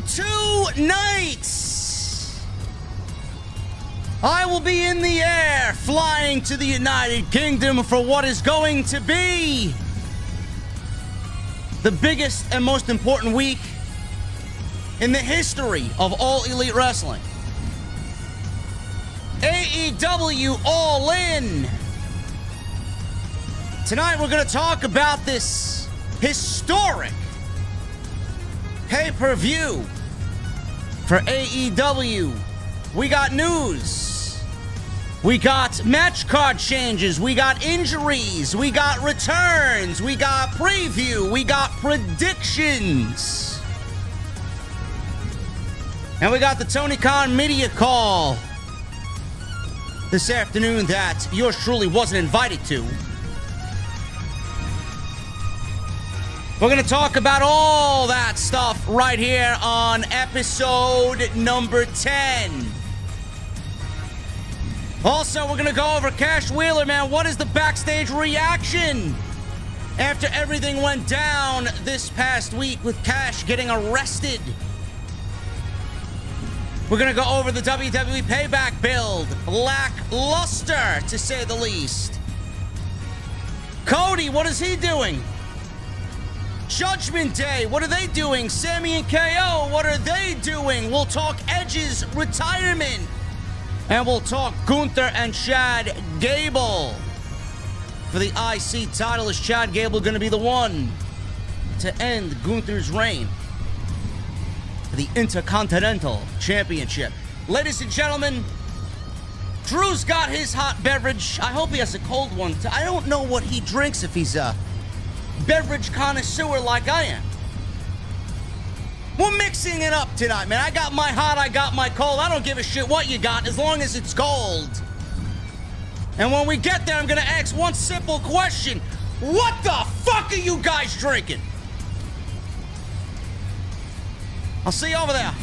In 2 nights, I will be in the air flying to the United Kingdom for what is going to be the biggest and most important week in the history of All Elite Wrestling. AEW All In. Tonight we're going to talk about this historic pay-per-view for AEW. We got news. We got match card changes. We got injuries. We got returns. We got preview. We got predictions. And we got the Tony Khan media call this afternoon that yours truly wasn't invited to. We're going to talk about all that stuff right here on episode number 10. Also, we're going to go over Cash Wheeler, man. What is the backstage reaction after everything went down this past week with Cash getting arrested? We're going to go over the WWE Payback build. Lackluster, to say the least. Cody, what is he doing? Judgment Day, what are they doing? Sammy and KO, what are they doing? We'll talk Edge's retirement. And we'll talk Gunther and Chad Gable. For the IC title, is Chad Gable going to be the one to end Gunther's reign for the Intercontinental Championship? Ladies and gentlemen, Drew's got his hot beverage. I hope he has a cold one. I don't know what he drinks if he's a beverage connoisseur like I am. We're mixing it up tonight, man. I got my hot, I got my cold. I don't give a shit what you got as long as it's cold. And when we get there, I'm gonna ask one simple question. What the fuck are you guys drinking? I'll see you over there.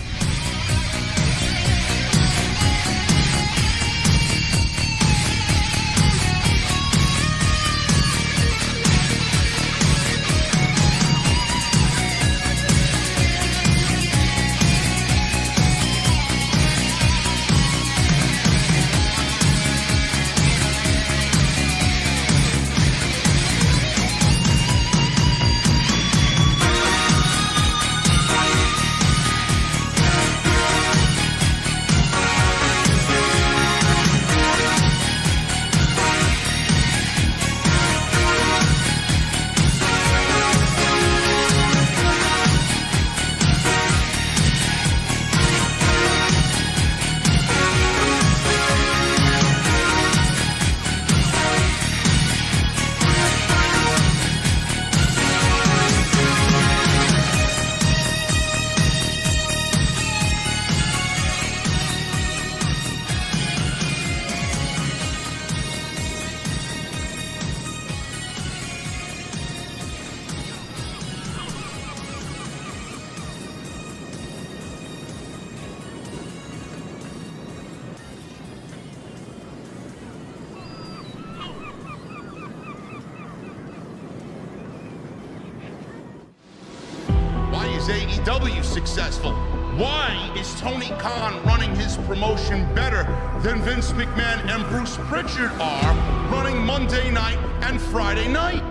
AEW successful? Why is Tony Khan running his promotion better than Vince McMahon and Bruce Pritchard are running Monday night and Friday night?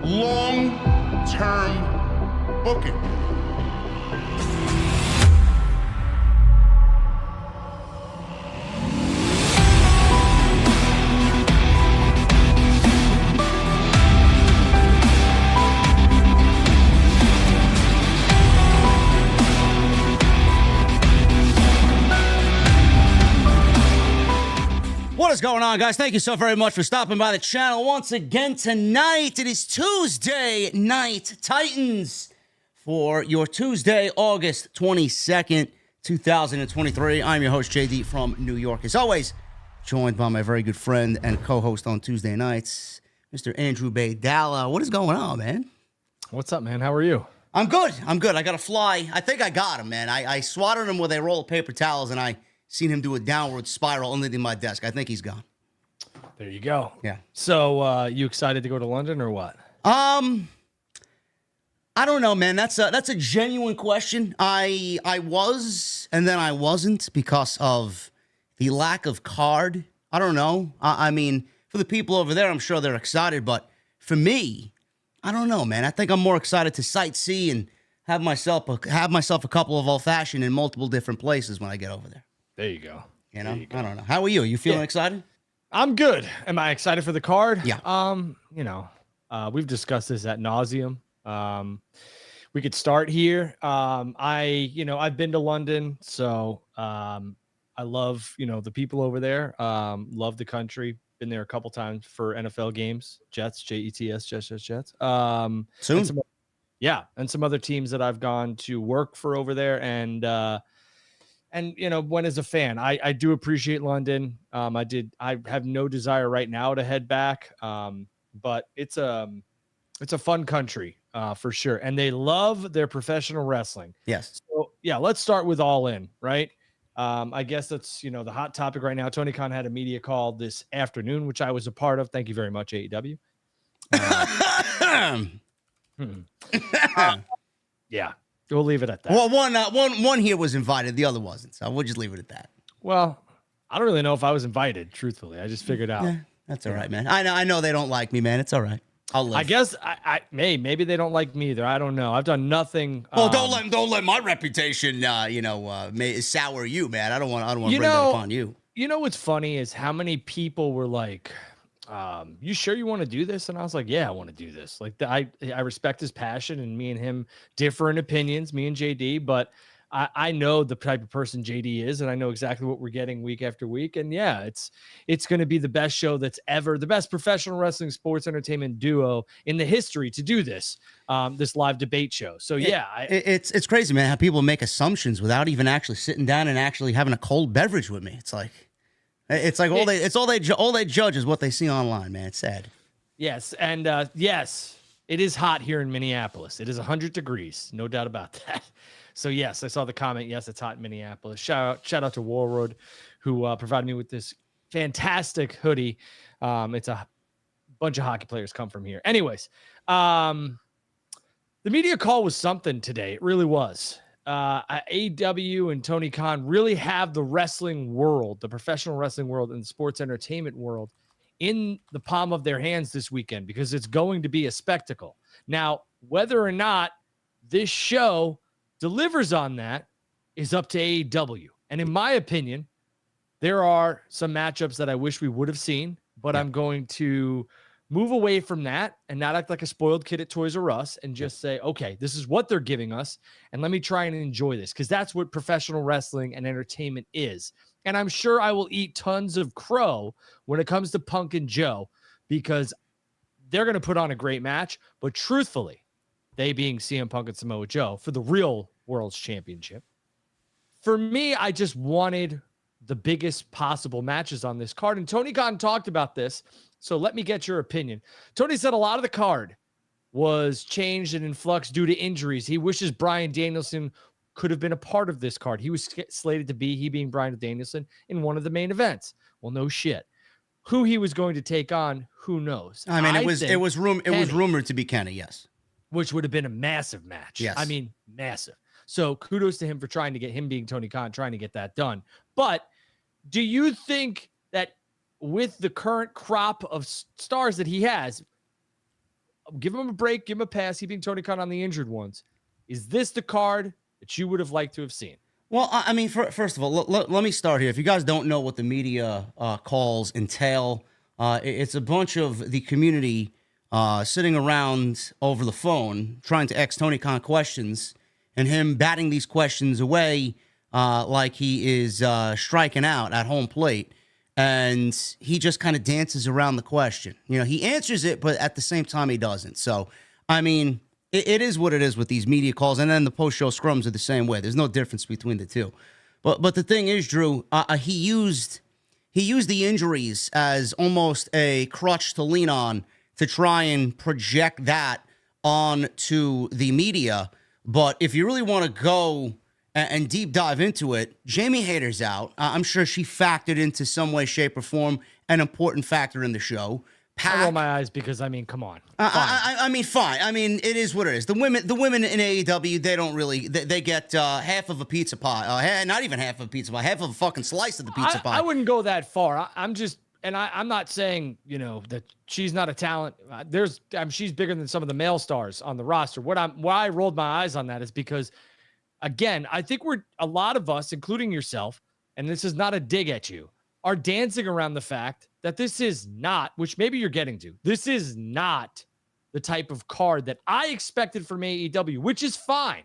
Long-term booking. What is going on, guys? Thank you so very much for stopping by the channel once again tonight. It is Tuesday Night Titans for your Tuesday, August 22nd, 2023. I'm your host, JD from New York. As always, joined by my very good friend and co-host on Tuesday nights, Mr. Andrew Baydala. What is going on, man? What's up, man? How are you? I'm good. I got to fly. I think I got him, man. I swatted him with a roll of paper towels, and I seen him do a downward spiral underneath my desk. I think he's gone. There you go. Yeah. So, you excited to go to London or what? I don't know, man. That's a genuine question. I was, and then I wasn't because of the lack of card. I don't know. I mean, for the people over there, I'm sure they're excited, but for me, I don't know, man. I think I'm more excited to sightsee and have myself a couple of old-fashioned in multiple different places when I get over there. There you go. You know, I don't know. How are you? You feeling excited? I'm good. Am I excited for the card? Yeah. We've discussed this ad nauseum. We could start here. I've been to London, so I love, the people over there. Love the country. Been there a couple times for NFL games. Jets, Jets, Jets. Soon. And some other teams that I've gone to work for over there, and when as a fan, I do appreciate London. I have no desire right now to head back, but it's a fun country for sure, and they love their professional wrestling. Yes. So yeah, let's start with All In, right? I guess that's the hot topic right now. Tony Khan had a media call this afternoon, which I was a part of. Thank you very much, AEW. Yeah, we'll leave it at that. Well, one here was invited, the other wasn't, so we'll just leave it at that. Well, I don't really know if I was invited, truthfully. I just figured out. Yeah, that's all right, man. I know they don't like me, man. It's all right. I'll live. I guess maybe they don't like me either. I don't know. I've done nothing. Well, don't let my reputation sour you, man. I don't want to bring that upon you. You know what's funny is how many people were like, you sure you want to do this? And I was like, yeah, I want to do this. Like I respect his passion, and me and him differ in opinions, me and JD, but I know the type of person JD is, and I know exactly what we're getting week after week. And yeah, it's going to be the best show that's ever, the best professional wrestling sports entertainment duo in the history to do this live debate show. So yeah, it's crazy, man, how people make assumptions without even actually sitting down and actually having a cold beverage with me. It's like all they judge is what they see online, man. It's sad. Yes, and yes, it is hot here in Minneapolis. It is 100 degrees, no doubt about that. So yes, I saw the comment. Yes, it's hot in Minneapolis. Shout out to Warroad, who provided me with this fantastic hoodie. It's a bunch of hockey players come from here. Anyways, the media call was something today. It really was. AEW and Tony Khan really have the wrestling world, the professional wrestling world, and the sports entertainment world in the palm of their hands this weekend, because it's going to be a spectacle. Now, whether or not this show delivers on that is up to AEW. And in my opinion, there are some matchups that I wish we would have seen, but I'm going to move away from that and not act like a spoiled kid at Toys R Us and just say, okay, this is what they're giving us, and let me try and enjoy this, because that's what professional wrestling and entertainment is. And I'm sure I will eat tons of crow when it comes to Punk and Joe, because they're going to put on a great match. But truthfully, they being CM Punk and Samoa Joe, for the real World's Championship, for me, I just wanted the biggest possible matches on this card. And Tony Khan talked about this, so let me get your opinion. Tony said a lot of the card was changed and in flux due to injuries. He wishes Bryan Danielson could have been a part of this card. He was slated to be, he being Bryan Danielson, in one of the main events. Well, no shit. Who he was going to take on, who knows? I mean, it was rumored to be Kenny, yes. Which would have been a massive match. Yes. I mean, massive. So kudos to him for trying to get, him being Tony Khan, trying to get that done. But do you think that with the current crop of stars that he has, give him a break, give him a pass, he being Tony Khan on the injured ones, is this the card that you would have liked to have seen? Well, I mean, first of all, let me start here. If you guys don't know what the media calls entail, it's a bunch of the community sitting around over the phone trying to ask Tony Khan questions, and him batting these questions away like he is striking out at home plate. And he just kind of dances around the question. You know, he answers it, but at the same time, he doesn't. So, I mean, it is what it is with these media calls. And then the post-show scrums are the same way. There's no difference between the two. But the thing is, Drew, he used the injuries as almost a crutch to lean on to try and project that onto the media. But if you really want to go and deep dive into it, Jamie Hayter's out. I'm sure she factored into some way, shape, or form an important factor in the show. I roll my eyes because, I mean, come on. I mean, fine. I mean, it is what it is. The women in AEW, they don't really. They get half of a pizza pie. Not even half of a pizza pie. Half of a fucking slice of the pizza pie. I wouldn't go that far. I'm just, and I'm not saying, that she's not a talent. She's bigger than some of the male stars on the roster. Why I rolled my eyes on that is because, again, I think a lot of us, including yourself, and this is not a dig at you, are dancing around the fact that this is not, which maybe you're getting to, this is not the type of card that I expected from AEW, which is fine.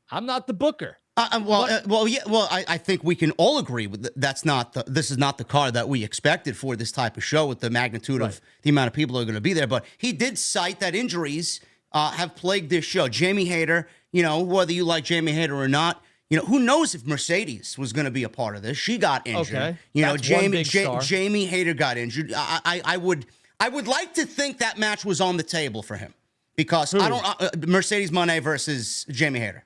I'm not the booker. I think we can all agree with this is not the card that we expected for this type of show with the magnitude of the amount of people that are going to be there. But he did cite that injuries have plagued this show. Jamie Hayter, whether you like Jamie Hayter or not, who knows if Mercedes was going to be a part of this? She got injured. Okay. Jamie Hayter got injured. I would like to think that match was on the table for him because Mercedes Moné versus Jamie Hayter.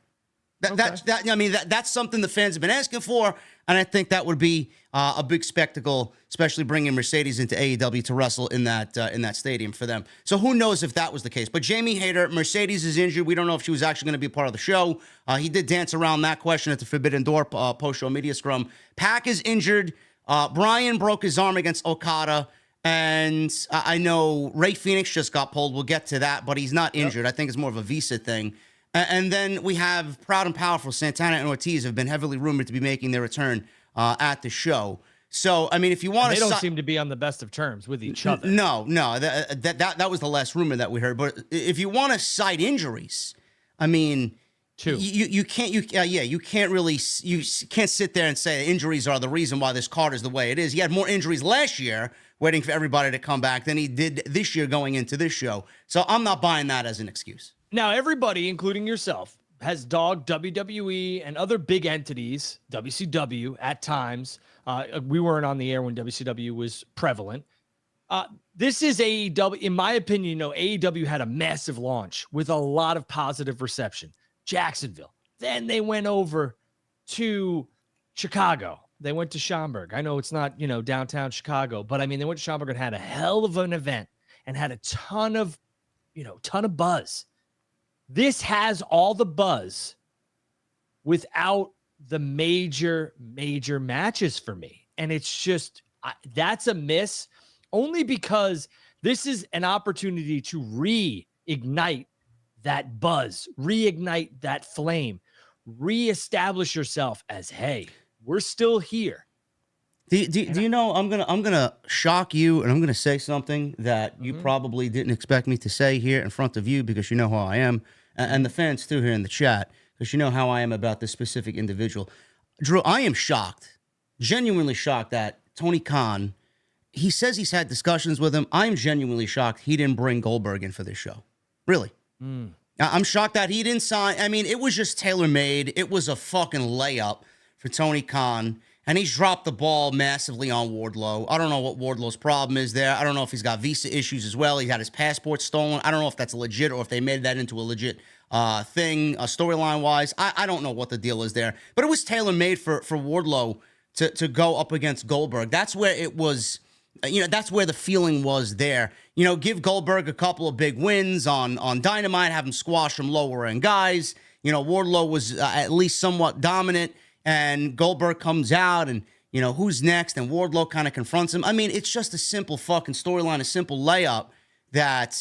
That's something the fans have been asking for, and I think that would be a big spectacle, especially bringing Mercedes into AEW to wrestle in that stadium for them. So who knows if that was the case? But Jamie Hayter, Mercedes is injured. We don't know if she was actually going to be a part of the show. He did dance around that question at the Forbidden Door post-show media scrum. Pac is injured. Brian broke his arm against Okada. And I know Ray Phoenix just got pulled. We'll get to that, but he's not injured. I think it's more of a visa thing. And then we have Proud and Powerful. Santana and Ortiz have been heavily rumored to be making their return at the show. So, I mean, if you want to... They don't seem to be on the best of terms with each other. No. That was the last rumor that we heard. But if you want to cite injuries, I mean... You can't sit there and say injuries are the reason why this card is the way it is. He had more injuries last year waiting for everybody to come back than he did this year going into this show. So I'm not buying that as an excuse. Now, everybody, including yourself, has dogged WWE and other big entities, WCW at times. We weren't on the air when WCW was prevalent. This is AEW. In my opinion, AEW had a massive launch with a lot of positive reception. Jacksonville. Then they went over to Chicago. They went to Schaumburg. I know it's not, downtown Chicago, but I mean, they went to Schaumburg and had a hell of an event and had a ton of buzz. This has all the buzz without the major matches for me. And it's just, that's a miss only because this is an opportunity to reignite that buzz, reignite that flame, reestablish yourself as, hey, we're still here. Do you know, I'm gonna shock you, and I'm gonna say something that you probably didn't expect me to say here in front of you because you know how I am, and the fans too here in the chat because you know how I am about this specific individual. Drew, I am shocked, genuinely shocked that Tony Khan, he says he's had discussions with him. I am genuinely shocked he didn't bring Goldberg in for this show. Really. I'm shocked that he didn't sign. I mean, it was just tailor-made. It was a fucking layup for Tony Khan, and he's dropped the ball massively on Wardlow. I don't know what Wardlow's problem is there. I don't know if he's got visa issues as well. He had his passport stolen. I don't know if that's legit or if they made that into a legit thing, storyline-wise. I don't know what the deal is there. But it was tailor-made for Wardlow to go up against Goldberg. That's where it was... that's where the feeling was there. Give Goldberg a couple of big wins on Dynamite, have him squash some lower-end guys. Wardlow was at least somewhat dominant, and Goldberg comes out, and, who's next? And Wardlow kind of confronts him. I mean, it's just a simple fucking storyline, a simple layup that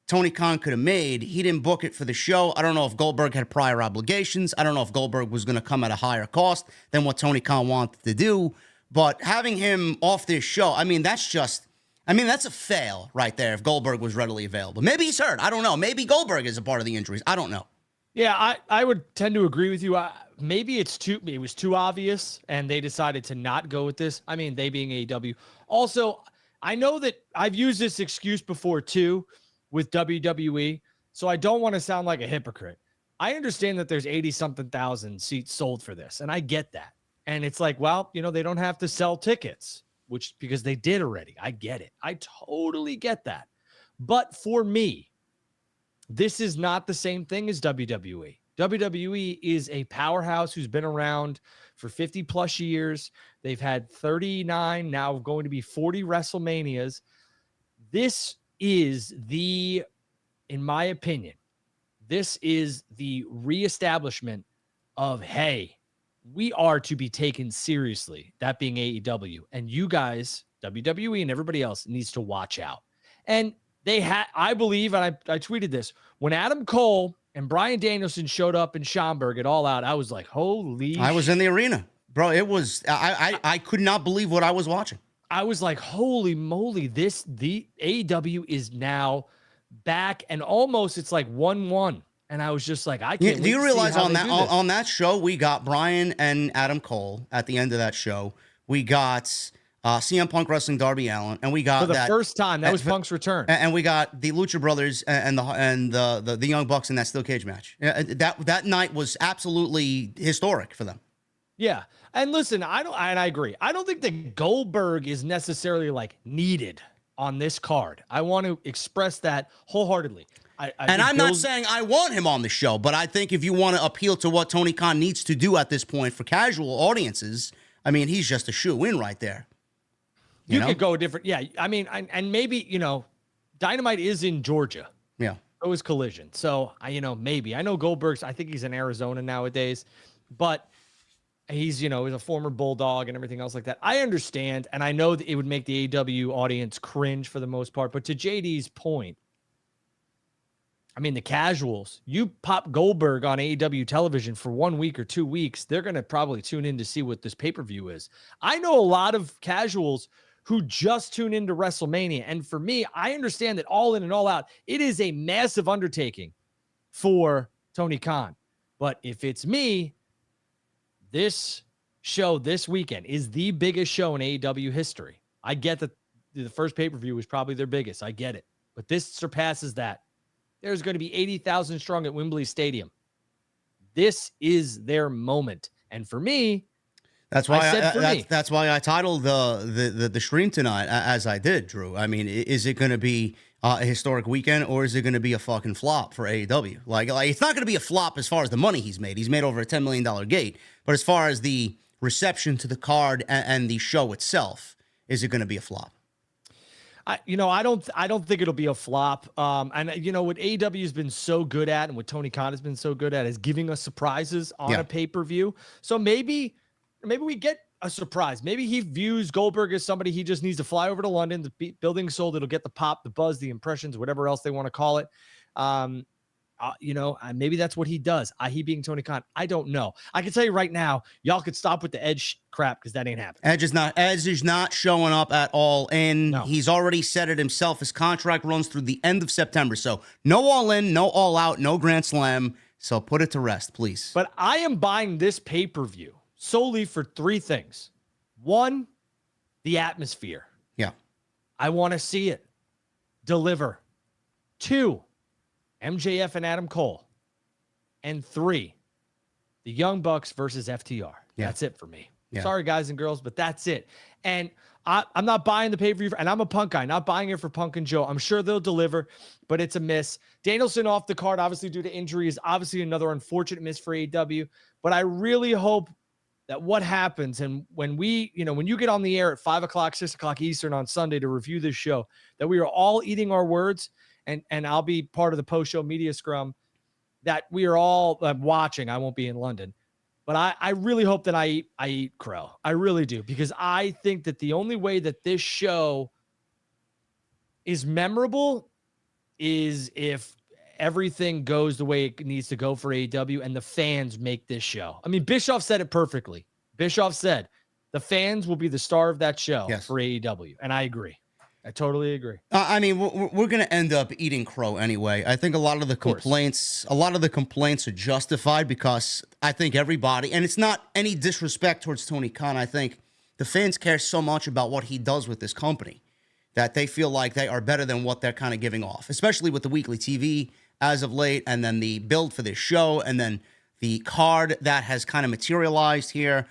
Tony Khan could have made. He didn't book it for the show. I don't know if Goldberg had prior obligations. I don't know if Goldberg was going to come at a higher cost than what Tony Khan wanted to do. But having him off this show, that's a fail right there if Goldberg was readily available. Maybe he's hurt. I don't know. Maybe Goldberg is a part of the injuries. I don't know. Yeah, I would tend to agree with you. Maybe it was too obvious, and they decided to not go with this. I mean, they being AEW. Also, I know that I've used this excuse before, too, with WWE, so I don't want to sound like a hypocrite. I understand that there's 80-something thousand seats sold for this, and I get that. And it's like, well, they don't have to sell tickets, because they did already. I get it. I totally get that. But for me, this is not the same thing as WWE. WWE is a powerhouse who's been around for 50 plus years. They've had 39, now going to be 40 WrestleManias. This is in my opinion, this is the reestablishment of, hey, we are to be taken seriously, that being AEW. And you guys, WWE and everybody else, needs to watch out. And I believe, and I tweeted this, when Adam Cole and Bryan Danielson showed up in Schaumburg at All Out, I was like, holy I was in the arena. Bro, it was, I could not believe what I was watching. I was like, holy moly, the AEW is now back, and almost it's like 1-1. And I was just like, I can't. Do you realize on that show we got Bryan and Adam Cole at the end of that show? We got CM Punk wrestling Darby Allin, and we got for the first time that was Punk's return, and we got the Lucha Brothers and the Young Bucks in that steel cage match. That night was absolutely historic for them. Yeah, and listen, I agree. I don't think that Goldberg is necessarily like needed on this card. I want to express that wholeheartedly. I'm not saying I want him on the show, but I think if you want to appeal to what Tony Khan needs to do at this point for casual audiences, I mean, he's just a shoe-in right there. You could go different. Yeah, I mean, and maybe, Dynamite is in Georgia. Yeah. So is Collision. So, maybe. I know Goldberg's, I think he's in Arizona nowadays, but he's, he's a former Bulldog and everything else like that. I understand, and I know that it would make the AEW audience cringe for the most part, but to JD's point, I mean, the casuals, you pop Goldberg on AEW television for 1 week or 2 weeks, they're going to probably tune in to see what this pay-per-view is. I know a lot of casuals who just tune into WrestleMania. And for me, I understand that All In and All Out, it is a massive undertaking for Tony Khan. But if it's me, this show this weekend is the biggest show in AEW history. I get that the first pay-per-view was probably their biggest. I get it. But this surpasses that. There's going to be 80,000 strong at Wembley Stadium. This is their moment. And for me, that's why that's why I titled the stream tonight as I did, Drew. I mean, is it going to be a historic weekend, or is it going to be a fucking flop for AEW? Like it's not going to be a flop as far as the money he's made. He's made over a $10 million gate. But as far as the reception to the card and the show itself, is it going to be a flop? I don't think it'll be a flop. And what AEW has been so good at, and what Tony Khan has been so good at, is giving us surprises on a pay-per-view. So maybe we get a surprise. Maybe he views Goldberg as somebody he just needs to fly over to London. The building sold. It'll get the pop, the buzz, the impressions, whatever else they want to call it. Maybe that's what he does. He being Tony Khan, I don't know. I can tell you right now, y'all could stop with the Edge crap because that ain't happening. Edge is not showing up at All In. No. He's already said it himself. His contract runs through the end of September. So no All In, no All Out, no Grand Slam. So put it to rest, please. But I am buying this pay-per-view solely for 3 things. 1, the atmosphere. Yeah. I want to see it deliver. 2, MJF and Adam Cole. And 3, the Young Bucks versus FTR. Yeah. That's it for me. Yeah. Sorry, guys and girls, but that's it. And I'm not buying the pay-per-view, and I'm a Punk guy, not buying it for Punk and Joe. I'm sure they'll deliver, but it's a miss. Danielson off the card, obviously due to injury, is obviously another unfortunate miss for AEW. But I really hope that what happens, and when you get on the air at 5 o'clock, 6 o'clock Eastern on Sunday to review this show, that we are all eating our words, and I'll be part of the post-show media scrum, that we are all watching. I won't be in London. But I really hope that I eat crow. I really do, because I think that the only way that this show is memorable is if everything goes the way it needs to go for AEW and the fans make this show. I mean, Bischoff said it perfectly. Bischoff said the fans will be the star of that show for AEW. And I agree. I totally agree. I mean, we're going to end up eating crow anyway. I think a lot of the complaints are justified, because I think everybody, and it's not any disrespect towards Tony Khan, I think the fans care so much about what he does with this company that they feel like they are better than what they're kind of giving off, especially with the weekly TV as of late, and then the build for this show, and then the card that has kind of materialized here.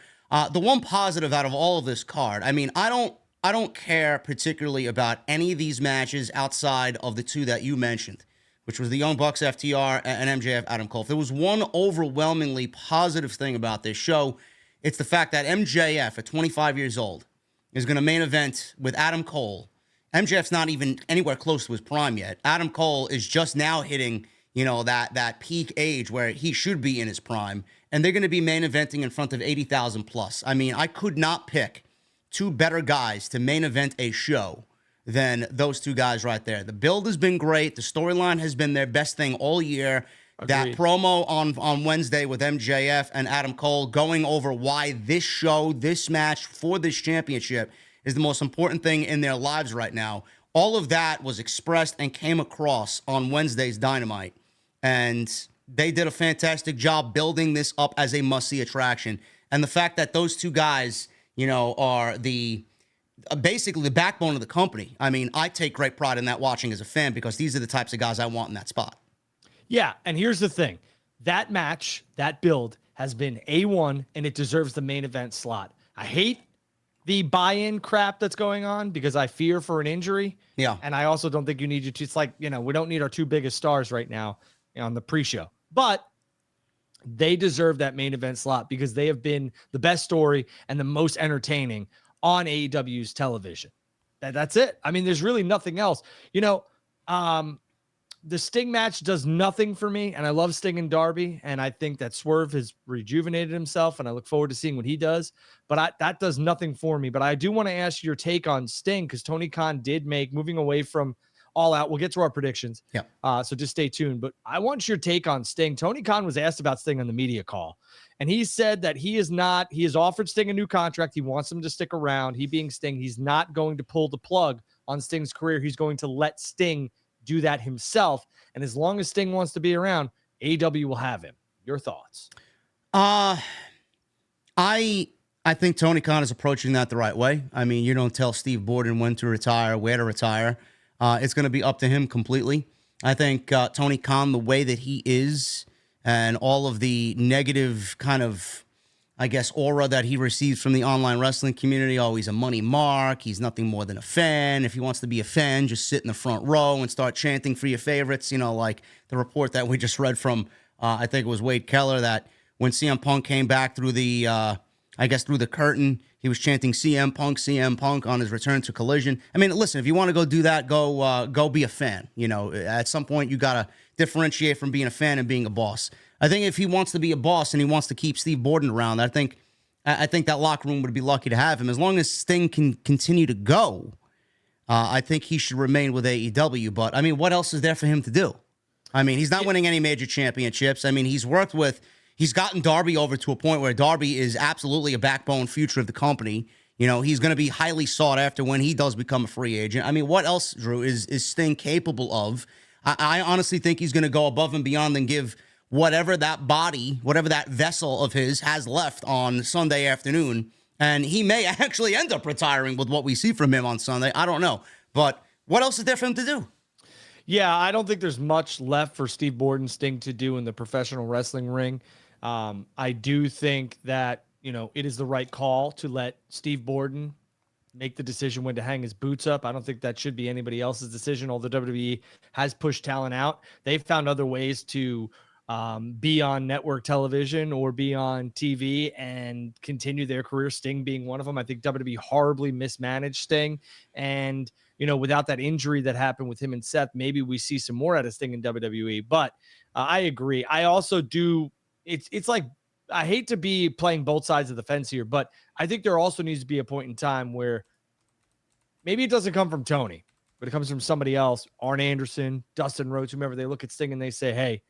The one positive out of all of this card, I mean, I don't care particularly about any of these matches outside of the 2 that you mentioned, which was the Young Bucks, FTR, and MJF, Adam Cole. If there was one overwhelmingly positive thing about this show, it's the fact that MJF, at 25 years old, is going to main event with Adam Cole MJF's not even anywhere close to his prime yet. Adam Cole is just now hitting, that peak age where he should be in his prime. And they're going to be main eventing in front of 80,000 plus. I mean, I could not pick two better guys to main event a show than those two guys right there. The build has been great. The storyline has been their best thing all year. Agreed. That promo on Wednesday with MJF and Adam Cole going over why this show, this match for this championship is the most important thing in their lives right now. All of that was expressed and came across on Wednesday's Dynamite. And they did a fantastic job building this up as a must-see attraction. And the fact that those two guys, are basically the backbone of the company. I mean, I take great pride in that watching as a fan because these are the types of guys I want in that spot. Yeah, and here's the thing. That match, that build has been A1, and it deserves the main event slot. I hate the buy-in crap that's going on because I fear for an injury. Yeah. And I also don't think you need to. It's like, we don't need our two biggest stars right now on the pre-show. But they deserve that main event slot because they have been the best story and the most entertaining on AEW's television. That's it. I mean, there's really nothing else. The Sting match does nothing for me, and I love Sting and Darby, and I think that Swerve has rejuvenated himself, and I look forward to seeing what he does, but that does nothing for me. But I do want to ask your take on Sting, because Tony Khan did moving away from All Out. We'll get to our predictions, so just stay tuned, but I want your take on Sting. Tony Khan was asked about Sting on the media call, and he said that he has offered Sting a new contract. He wants him to stick around. He being Sting, he's not going to pull the plug on Sting's career. He's going to let Sting do that himself, and as long as Sting wants to be around, AEW will have him. Your thoughts? I think Tony Khan is approaching that the right way. I mean, you don't tell Steve Borden when to retire, where to retire. It's going to be up to him completely. I think Tony Khan, the way that he is, and all of the negative kind of, aura that he receives from the online wrestling community. Oh, he's a money mark. He's nothing more than a fan. If he wants to be a fan, just sit in the front row and start chanting for your favorites. Like the report that we just read from, I think it was Wade Keller, that when CM Punk came back through the, through the curtain, he was chanting CM Punk on his return to Collision. I mean, listen, if you want to go do that, go be a fan. At some point you got to differentiate from being a fan and being a boss. I think if he wants to be a boss and he wants to keep Steve Borden around, I think that locker room would be lucky to have him. As long as Sting can continue to go, I think he should remain with AEW. But, I mean, what else is there for him to do? I mean, he's not winning any major championships. I mean, he's gotten Darby over to a point where Darby is absolutely a backbone future of the company. He's going to be highly sought after when he does become a free agent. I mean, what else, Drew, is Sting capable of? I honestly think he's going to go above and beyond and give whatever that vessel of his has left on Sunday afternoon. And he may actually end up retiring with what we see from him on Sunday. I don't know. But what else is there for him to do? Yeah, I don't think there's much left for Steve Borden Sting to do in the professional wrestling ring. I do think that, it is the right call to let Steve Borden make the decision when to hang his boots up. I don't think that should be anybody else's decision, although WWE has pushed talent out. They've found other ways to be on network television or be on TV and continue their career, Sting being one of them. I think WWE horribly mismanaged Sting, and without that injury that happened with him and Seth, maybe we see some more out of Sting in WWE. But I agree. I also do. It's like, I hate to be playing both sides of the fence here, but I think there also needs to be a point in time where maybe it doesn't come from Tony, but it comes from somebody else, Arn Anderson, Dustin Rhodes, whomever. They look at Sting and they say, hey,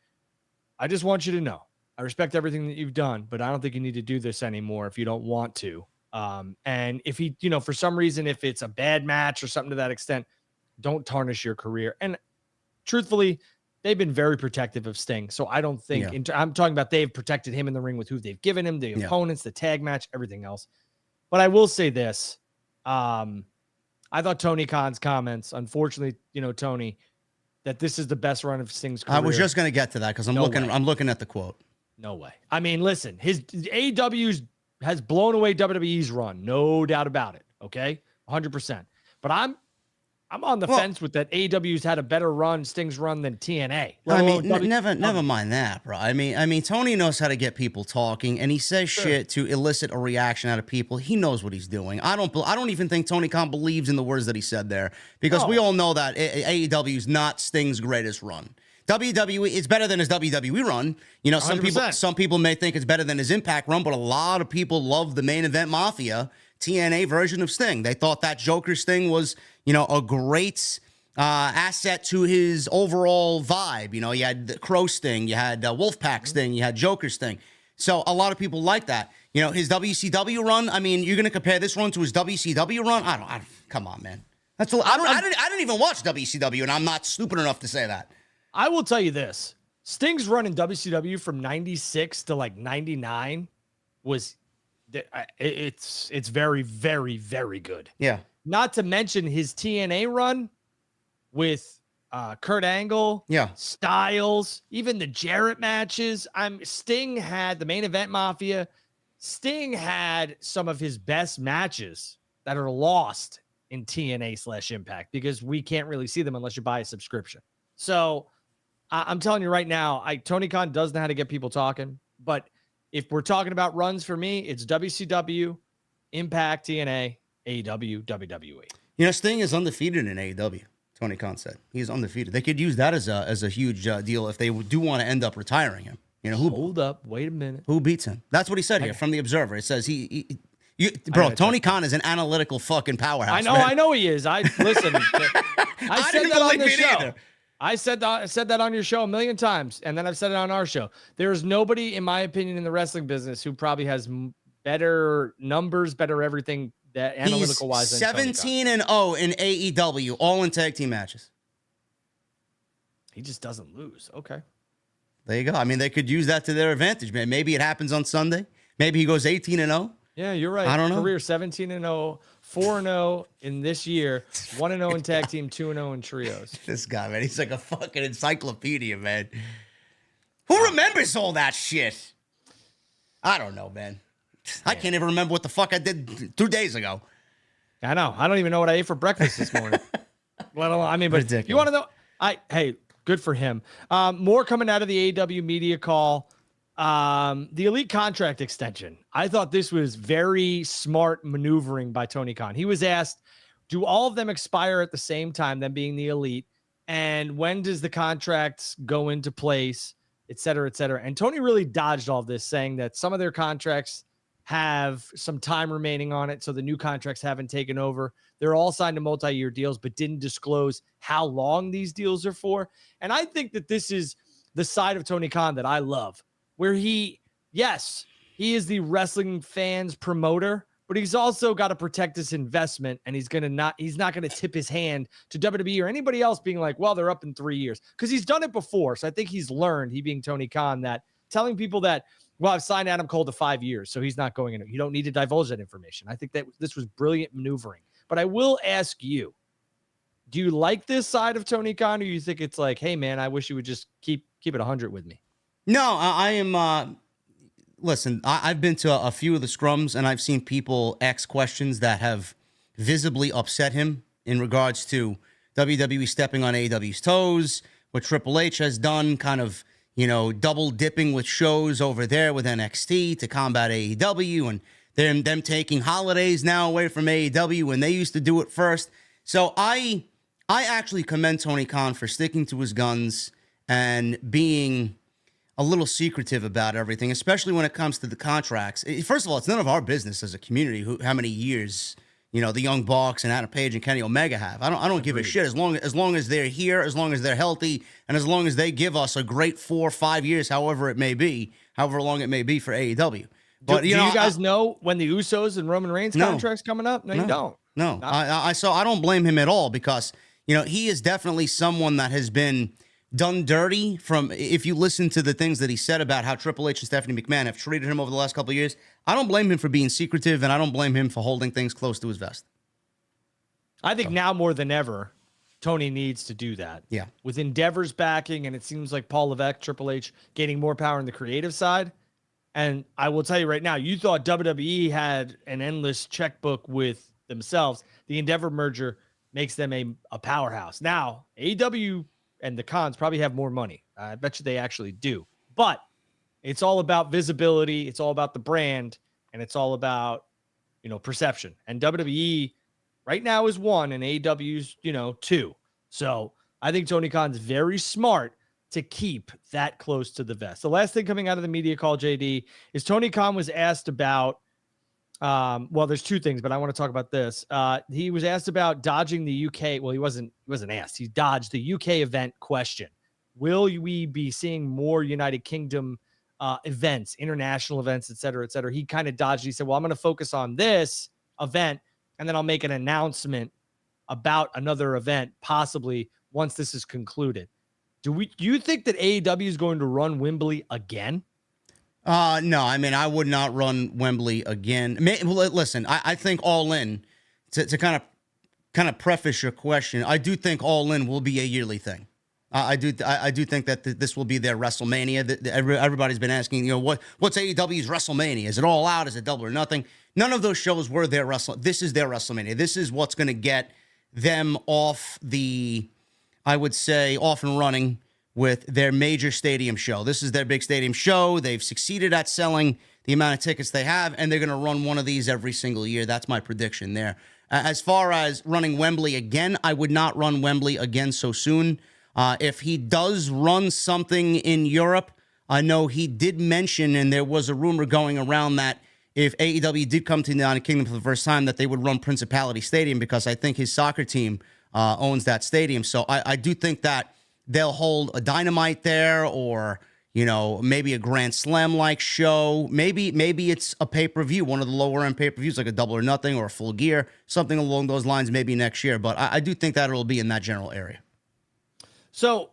I just want you to know, I respect everything that you've done, but I don't think you need to do this anymore if you don't want to. And if he, for some reason, if it's a bad match or something to that extent, don't tarnish your career. And truthfully, they've been very protective of Sting. So I don't think, I'm talking about they've protected him in the ring with who they've given him, the opponents, the tag match, everything else. But I will say this. I thought Tony Khan's comments, unfortunately, Tony, that this is the best run of Sting's career. I was just going to get to that because I'm looking at the quote. No way. I mean, listen, his AEW has blown away WWE's run. No doubt about it. Okay. 100%. But I'm on the fence with that. AEW's had a better run, Sting's run than TNA. I mean, never mind that, bro. I mean, Tony knows how to get people talking, and he says shit to elicit a reaction out of people. He knows what he's doing. I don't even think Tony Khan believes in the words that he said there, because we all know that AEW is not Sting's greatest run. WWE is better than his WWE run. You know, some people may think it's better than his Impact run, but a lot of people love the Main Event Mafia TNA version of Sting. They thought that Joker Sting was, a great asset to his overall vibe. You know, you had the Crow Sting, you had Wolfpack Sting, you had Joker Sting. So a lot of people like that. You know, his WCW run, I mean, you're going to compare this run to his WCW run? I don't come on, man. I didn't even watch WCW, and I'm not stupid enough to say that. I will tell you this. Sting's run in WCW from 96 to like 99 was it's very, very, very good. Yeah. Not to mention his TNA run with Kurt Angle, Styles, even the Jarrett matches. Sting had the Main Event Mafia. Sting had some of his best matches that are lost in TNA/Impact because we can't really see them unless you buy a subscription. So I'm telling you right now, Tony Khan does know how to get people talking, but if we're talking about runs for me, it's WCW, Impact, TNA, AEW, WWE. You know, Sting is undefeated in AEW. Tony Khan said he's undefeated. They could use that as a huge deal if they do want to end up retiring him. You know, hold up, wait a minute. Who beats him? That's what he said here from the Observer. It says Tony Khan is an analytical fucking powerhouse. I know he is. I said that on the show. Either. I said that on your show a million times, and then I've said it on our show. There's nobody, in my opinion, in the wrestling business who probably has better numbers, better everything that analytical wise. He's 17-0 in AEW, all in tag team matches. He just doesn't lose. Okay. There you go. I mean, they could use that to their advantage, man. Maybe it happens on Sunday. Maybe he goes 18-0. Yeah, you're right. I don't know. Career 17-0, 4-0 in this year, 1-0 in tag team, 2-0 in trios. This guy, man, he's like a fucking encyclopedia, man. Who remembers all that shit? I don't know, man. I can't even remember what the fuck I did 2 days ago. I know. I don't even know what I ate for breakfast this morning. Let alone, I mean, but ridiculous. You want to know? Hey, good for him. More coming out of the AEW media call. The Elite contract extension. I thought this was very smart maneuvering by Tony Khan. He was asked, do all of them expire at the same time, them being the Elite? And when does the contracts go into place, et cetera, et cetera? And Tony really dodged all this, saying that some of their contracts have some time remaining on it, so the new contracts haven't taken over. They're all signed to multi-year deals, but didn't disclose how long these deals are for. And I think that this is the side of Tony Khan that I love, where he is the wrestling fans promoter, but he's also got to protect his investment, and he's not going to tip his hand to WWE or anybody else being like, well, they're up in 3 years, because he's done it before. So I think he's learned, he being Tony Khan, that telling people that, well, I've signed Adam Cole to 5 years, so he's not going in. You don't need to divulge that information. I think that this was brilliant maneuvering. But I will ask you, do you like this side of Tony Khan, or you think it's like, hey, man, I wish you would just keep it 100 with me? No, I am. Listen, I've been to a few of the scrums, and I've seen people ask questions that have visibly upset him in regards to WWE stepping on AEW's toes, what Triple H has done, kind of, double dipping with shows over there with NXT to combat AEW, and them taking holidays now away from AEW when they used to do it first. So I actually commend Tony Khan for sticking to his guns and being a little secretive about everything, especially when it comes to the contracts. First of all, it's none of our business as a community how many years, the Young Bucks and Adam Page and Kenny Omega have. I don't give a shit as long as they're here, as long as they're healthy, and as long as they give us a great 4 or 5 years, however long it may be for AEW. But do you guys know when the Usos and Roman Reigns contract's coming up? No, you don't. No, I don't blame him at all, because he is definitely someone that has been done dirty. From, if you listen to the things that he said about how Triple H and Stephanie McMahon have treated him over the last couple of years, I don't blame him for being secretive, and I don't blame him for holding things close to his vest. I think now more than ever, Tony needs to do that. Yeah. With Endeavor's backing, and it seems like Paul Levesque, Triple H, gaining more power in the creative side. And I will tell you right now, you thought WWE had an endless checkbook with themselves. The Endeavor merger makes them a powerhouse. Now, AEW and the Khans probably have more money. I bet you they actually do. But it's all about visibility. It's all about the brand. And it's all about, perception. And WWE right now is 1 and AEW's, 2. So I think Tony Khan's very smart to keep that close to the vest. The last thing coming out of the media call, JD, is Tony Khan was asked about, well, there's 2 things, but I want to talk about this. He was asked about dodging the UK. Well, he wasn't asked. He dodged the UK event question. Will we be seeing more United Kingdom events, international events, et cetera, et cetera? He kind of dodged. He said, well, I'm going to focus on this event, and then I'll make an announcement about another event, possibly once this is concluded. Do you think that AEW is going to run Wembley again? No, I mean, I would not run Wembley again. Listen, I think All In, to kind of preface your question, I do think All In will be a yearly thing. I do think that this will be their WrestleMania. Everybody's been asking, what's AEW's WrestleMania? Is it All Out? Is it Double or Nothing? None of those shows were their This is their WrestleMania. This is what's going to get them off and running with their major stadium show. This is their big stadium show. They've succeeded at selling the amount of tickets they have, and they're going to run one of these every single year. That's my prediction there. As far as running Wembley again, I would not run Wembley again so soon. If he does run something in Europe, I know he did mention, and there was a rumor going around that if AEW did come to the United Kingdom for the first time, that they would run Principality Stadium, because I think his soccer team owns that stadium. So I do think that they'll hold a Dynamite there, or, maybe a Grand Slam-like show. Maybe it's a pay-per-view, one of the lower-end pay-per-views, like a Double or Nothing or a Full Gear, something along those lines, maybe next year. But I do think that it'll be in that general area. So,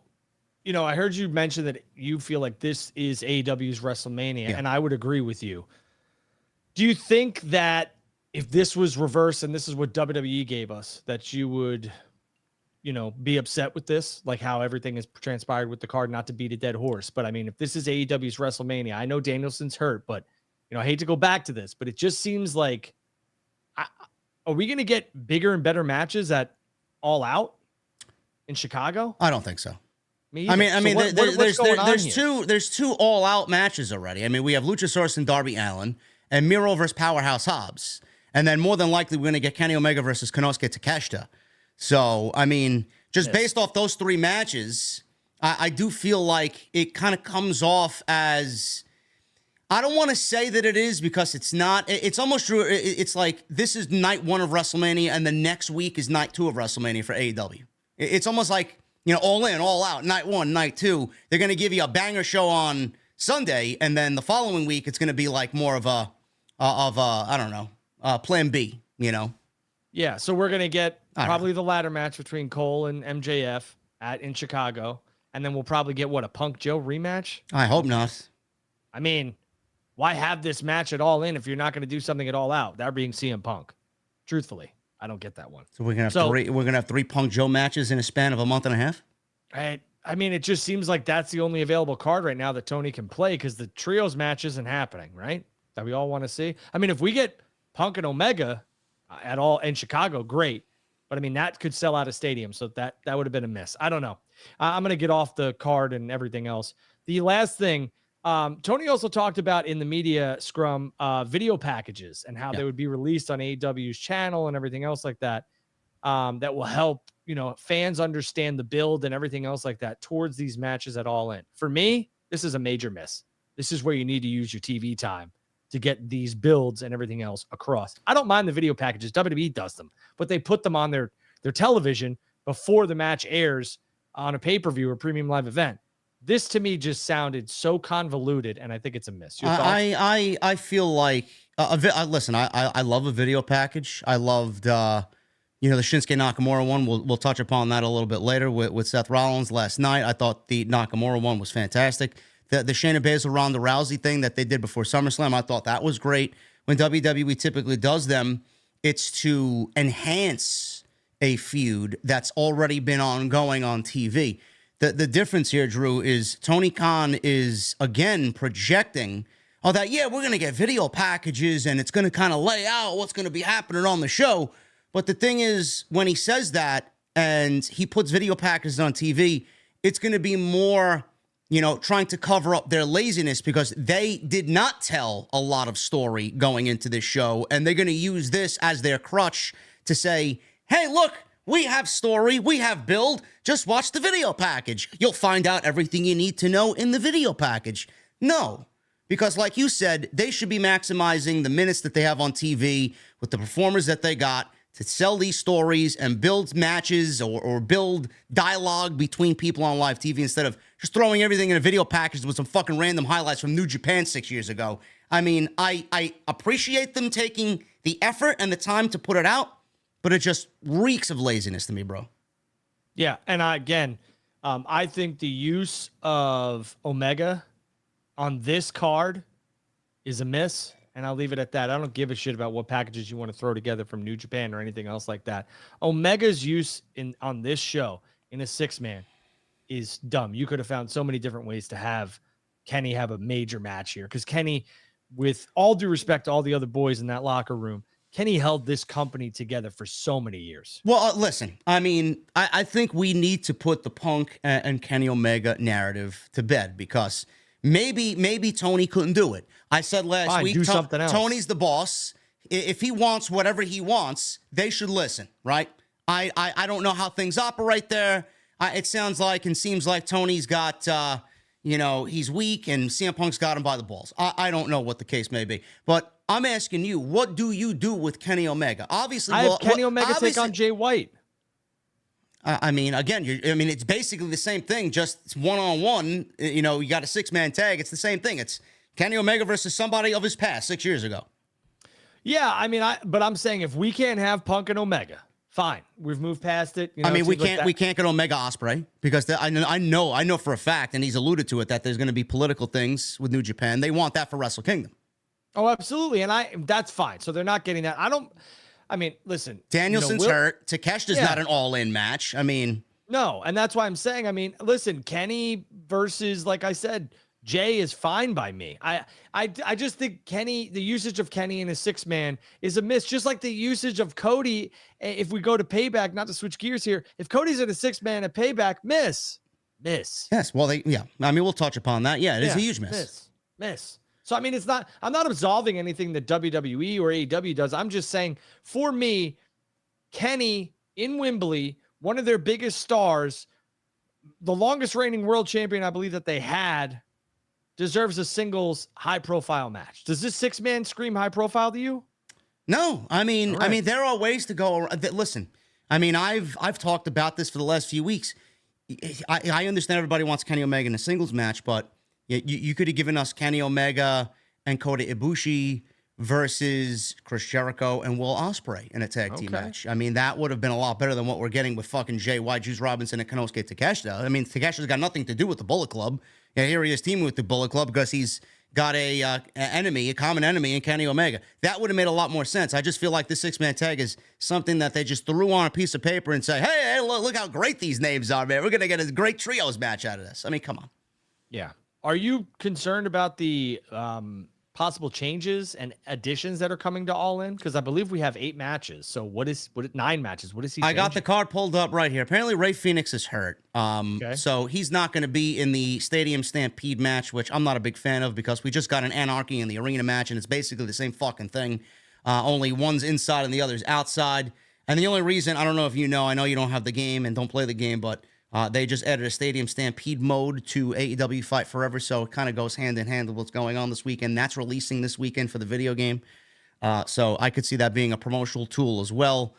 I heard you mention that you feel like this is AEW's WrestleMania, and I would agree with you. Do you think that if this was reversed and this is what WWE gave us, that you would, be upset with this, like how everything has transpired with the card? Not to beat a dead horse, but I mean, if this is AEW's WrestleMania, I know Danielson's hurt, but, I hate to go back to this, but it just seems like, are we going to get bigger and better matches at All Out in Chicago? I don't think so. Me I either. mean, So there's two All Out matches already. I mean, we have Luchasaurus and Darby Allin, and Miro versus Powerhouse Hobbs. And then more than likely, we're going to get Kenny Omega versus Konosuke Takeshita. So, I mean, based off those 3 matches, I do feel like it kind of comes off as, I don't want to say that it is, because it's not. It's almost true. It's like this is night 1 of WrestleMania, and the next week is night 2 of WrestleMania for AEW. It's almost like, All In, All Out, night 1, night 2. They're going to give you a banger show on Sunday, and then the following week, it's going to be like more of a I don't know, Plan B, Yeah, so we're going to get probably the ladder match between Cole and MJF in Chicago, and then we'll probably get, a Punk Joe rematch? I hope not. I mean, why have this match at All In if you're not going to do something at All Out? That being CM Punk. Truthfully, I don't get that one. So we're going to have 3 Punk Joe matches in a span of a month and a half? I mean, it just seems like that's the only available card right now that Tony can play, because the trios match isn't happening, right? That we all want to see. I mean, if we get Punk and Omega at all in Chicago, great. But I mean, that could sell out a stadium. So that would have been a miss. I don't know. I'm going to get off the card and everything else. The last thing, Tony also talked about in the media scrum, video packages and how they would be released on AEW's channel and everything else like that. That will help, fans understand the build and everything else like that towards these matches at All In. For me, this is a major miss. This is where you need to use your TV time to get these builds and everything else across. I don't mind the video packages. WWE does them, but they put them on their television before the match airs on a pay-per-view or premium live event. This to me just sounded so convoluted, and I think it's a miss. Your thoughts? I feel like listen. I love a video package. I loved the Shinsuke Nakamura one. We'll touch upon that a little bit later with Seth Rollins last night. I thought the Nakamura one was fantastic. The Shayna Baszler Ronda Rousey thing that they did before SummerSlam, I thought that was great. When WWE typically does them, it's to enhance a feud that's already been ongoing on TV. The difference here, Drew, is Tony Khan is, again, projecting, we're going to get video packages and it's going to kind of lay out what's going to be happening on the show. But the thing is, when he says that and he puts video packages on TV, it's going to be more, trying to cover up their laziness because they did not tell a lot of story going into this show. And they're going to use this as their crutch to say, hey, look, we have story, we have build. Just watch the video package. You'll find out everything you need to know in the video package. No, because like you said, they should be maximizing the minutes that they have on TV with the performers that they got to sell these stories and build matches or build dialogue between people on live TV instead of just throwing everything in a video package with some fucking random highlights from New Japan 6 years ago. I mean, I appreciate them taking the effort and the time to put it out, but it just reeks of laziness to me, bro. Yeah, and I think the use of Omega on this card is a miss, and I'll leave it at that. I don't give a shit about what packages you want to throw together from New Japan or anything else like that. Omega's use on this show in a 6-man is dumb. You could have found so many different ways to have Kenny have a major match here, because Kenny, with all due respect to all the other boys in that locker room, Kenny held this company together for so many years. Well, listen, I mean, I think we need to put the Punk and Kenny Omega narrative to bed because maybe Tony couldn't do it. I said last week, something else. Tony's the boss. If he wants whatever he wants, they should listen, right? I don't know how things operate there. It sounds like and seems like Tony's got, he's weak and CM Punk's got him by the balls. I don't know what the case may be, but I'm asking you, what do you do with Kenny Omega? Obviously, I have Kenny Omega take on Jay White. I mean, again, it's basically the same thing, just one-on-one. You got a 6-man tag. It's the same thing. It's Kenny Omega versus somebody of his past 6 years ago. Yeah, I mean, but I'm saying if we can't have Punk and Omega, fine. We've moved past it. I mean, we can't get Omega Ospreay because I know for a fact, and he's alluded to it, that there's going to be political things with New Japan. They want that for Wrestle Kingdom. Oh, absolutely. And that's fine. So they're not getting that. Listen. Danielson's hurt. Takeshita's not an all-in match. I mean. No, and that's why I'm saying, listen, Kenny versus, like I said, Jay is fine by me. I just think the usage of Kenny in a 6-man is a miss, just like the usage of Cody. If we go to Payback, not to switch gears here, if Cody's in a 6-man at Payback, miss. Yes, well, we'll touch upon that. Yeah, it is a huge miss. So, I'm not absolving anything that WWE or AEW does. I'm just saying, for me, Kenny in Wembley, one of their biggest stars, the longest reigning world champion, I believe that they had, deserves a singles high-profile match. Does this 6-man scream high-profile to you? No, right. There are ways to go around. Listen, I've talked about this for the last few weeks. I understand everybody wants Kenny Omega in a singles match, but you could have given us Kenny Omega and Kota Ibushi versus Chris Jericho and Will Ospreay in a tag team match. That would have been a lot better than what we're getting with fucking Jay White, Juice Robinson, and Konosuke Takeshita. Takeshita's got nothing to do with the Bullet Club. Here he is teaming with the Bullet Club because he's got a common enemy in Kenny Omega. That would have made a lot more sense. I just feel like this 6-man tag is something that they just threw on a piece of paper and say, hey, look how great these names are, man. We're going to get a great trios match out of this. Come on. Yeah. Are you concerned about the possible changes and additions that are coming to All In? Because I believe we have 8 matches. So what is 9 matches? What is he? I got the card pulled up right here. Apparently Ray Phoenix is hurt. So he's not going to be in the Stadium Stampede match, which I'm not a big fan of because we just got an Anarchy in the Arena match and it's basically the same fucking thing. Only one's inside and the other's outside. And the only reason, I don't know if you know, I know you don't have the game and don't play the game, but they just added a Stadium Stampede mode to AEW Fight Forever, so it kind of goes hand in hand with what's going on this weekend. That's releasing this weekend for the video game. So I could see that being a promotional tool as well.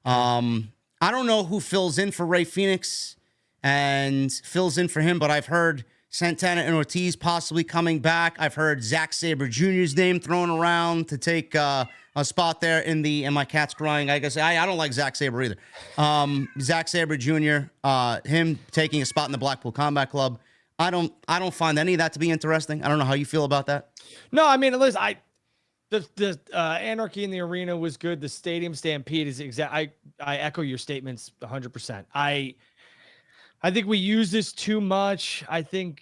I don't know who fills in for Ray Phoenix and fills in for him, but I've heard Santana and Ortiz possibly coming back. I've heard Zack Sabre Jr.'s name thrown around to take a spot there in the, and my cat's crying. I guess I don't like Zack Sabre either. Zack Sabre Jr., him taking a spot in the Blackpool Combat Club. I don't find any of that to be interesting. I don't know how you feel about that. No, listen, the Anarchy in the Arena was good. The Stadium Stampede is I echo your statements 100%. I think we use this too much. I think,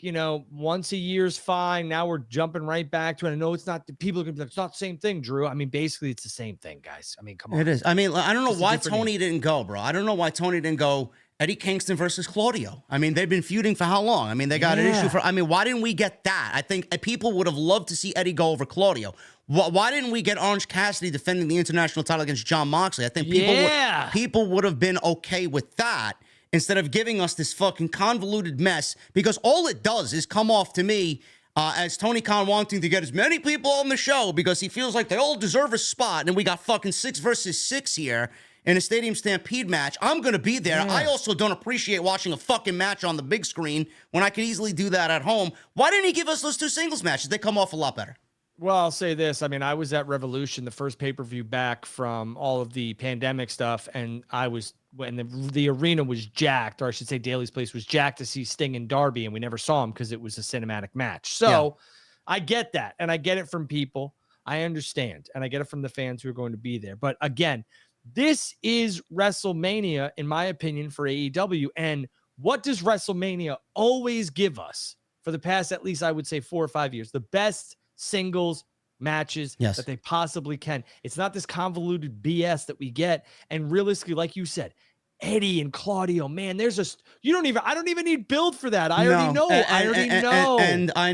once a year's fine. Now we're jumping right back to it. I know it's not, people are going to be like, it's not the same thing, Drew. I mean, basically it's the same thing, guys. I mean, come on. It is. I mean, I don't know Just a why different Tony didn't go, bro. I don't know why Tony didn't go Eddie Kingston versus Claudio. I mean, they've been feuding for how long? I mean, they got an issue why didn't we get that? I think people would have loved to see Eddie go over Claudio. Why didn't we get Orange Cassidy defending the international title against Jon Moxley? I think people would have been okay with that instead of giving us this fucking convoluted mess, because all it does is come off to me as Tony Khan wanting to get as many people on the show because he feels like they all deserve a spot, and we got fucking 6 versus 6 here in a Stadium Stampede match. I'm going to be there. Yeah. I also don't appreciate watching a fucking match on the big screen when I could easily do that at home. Why didn't he give us those 2 singles matches? They come off a lot better. Well, I'll say this. I mean, I was at Revolution, the first pay-per-view back from all of the pandemic stuff, and I was when the arena was jacked, or I should say Daly's Place was jacked to see Sting and Darby, and we never saw him because it was a cinematic match. So I get that, and I get it from people. I understand, and I get it from the fans who are going to be there. But again, this is WrestleMania, in my opinion, for AEW. And what does WrestleMania always give us for the past, at least I would say 4 or 5 years? The best singles matches that they possibly can. It's not this convoluted BS that we get. And realistically, like you said, Eddie and Claudio, man, I don't even need build for that. I already know. And I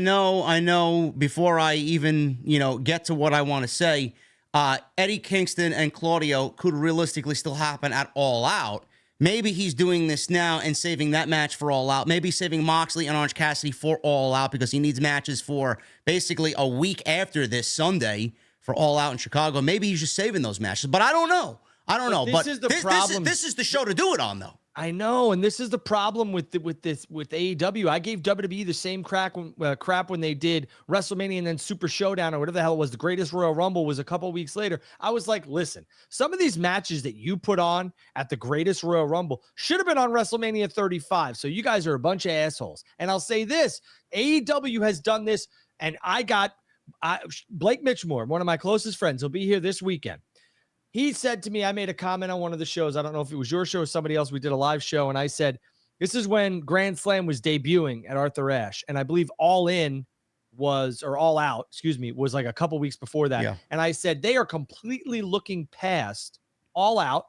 know before I even, get to what I want to say, Eddie Kingston and Claudio could realistically still happen at All Out. Maybe he's doing this now and saving that match for All Out. Maybe saving Moxley and Orange Cassidy for All Out because he needs matches for basically a week after this Sunday for All Out in Chicago. Maybe he's just saving those matches, but I don't know. But this is the problem. This is the show to do it on, though. I know, and this is the problem with AEW. I gave WWE the same crap when they did WrestleMania and then Super Showdown or whatever the hell it was. The Greatest Royal Rumble was a couple weeks later. I was like, listen, some of these matches that you put on at the Greatest Royal Rumble should have been on WrestleMania 35. So you guys are a bunch of assholes. And I'll say this, AEW has done this, and Blake Mitchmore, one of my closest friends, he'll be here this weekend. He said to me, I made a comment on one of the shows. I don't know if it was your show or somebody else. We did a live show, and I said, this is when Grand Slam was debuting at Arthur Ashe. And I believe All Out, was like a couple weeks before that. Yeah. And I said, they are completely looking past All Out,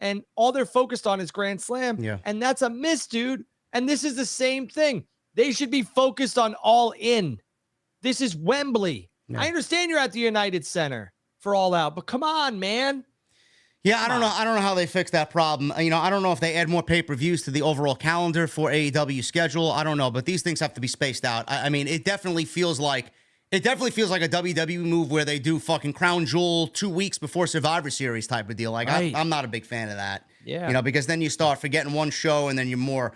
and all they're focused on is Grand Slam. Yeah. And that's a miss, dude. And this is the same thing. They should be focused on All In. This is Wembley. Yeah. I understand you're at the United Center for All Out, but come on, man. Yeah, I don't know how they fix that problem. I don't know if they add more pay-per-views to the overall calendar for AEW schedule. I don't know, but these things have to be spaced out. I mean, it definitely feels like a WWE move where they do fucking Crown Jewel 2 weeks before Survivor Series type of deal. Like, right. I'm not a big fan of that. Yeah. Because then you start forgetting one show and then you're more,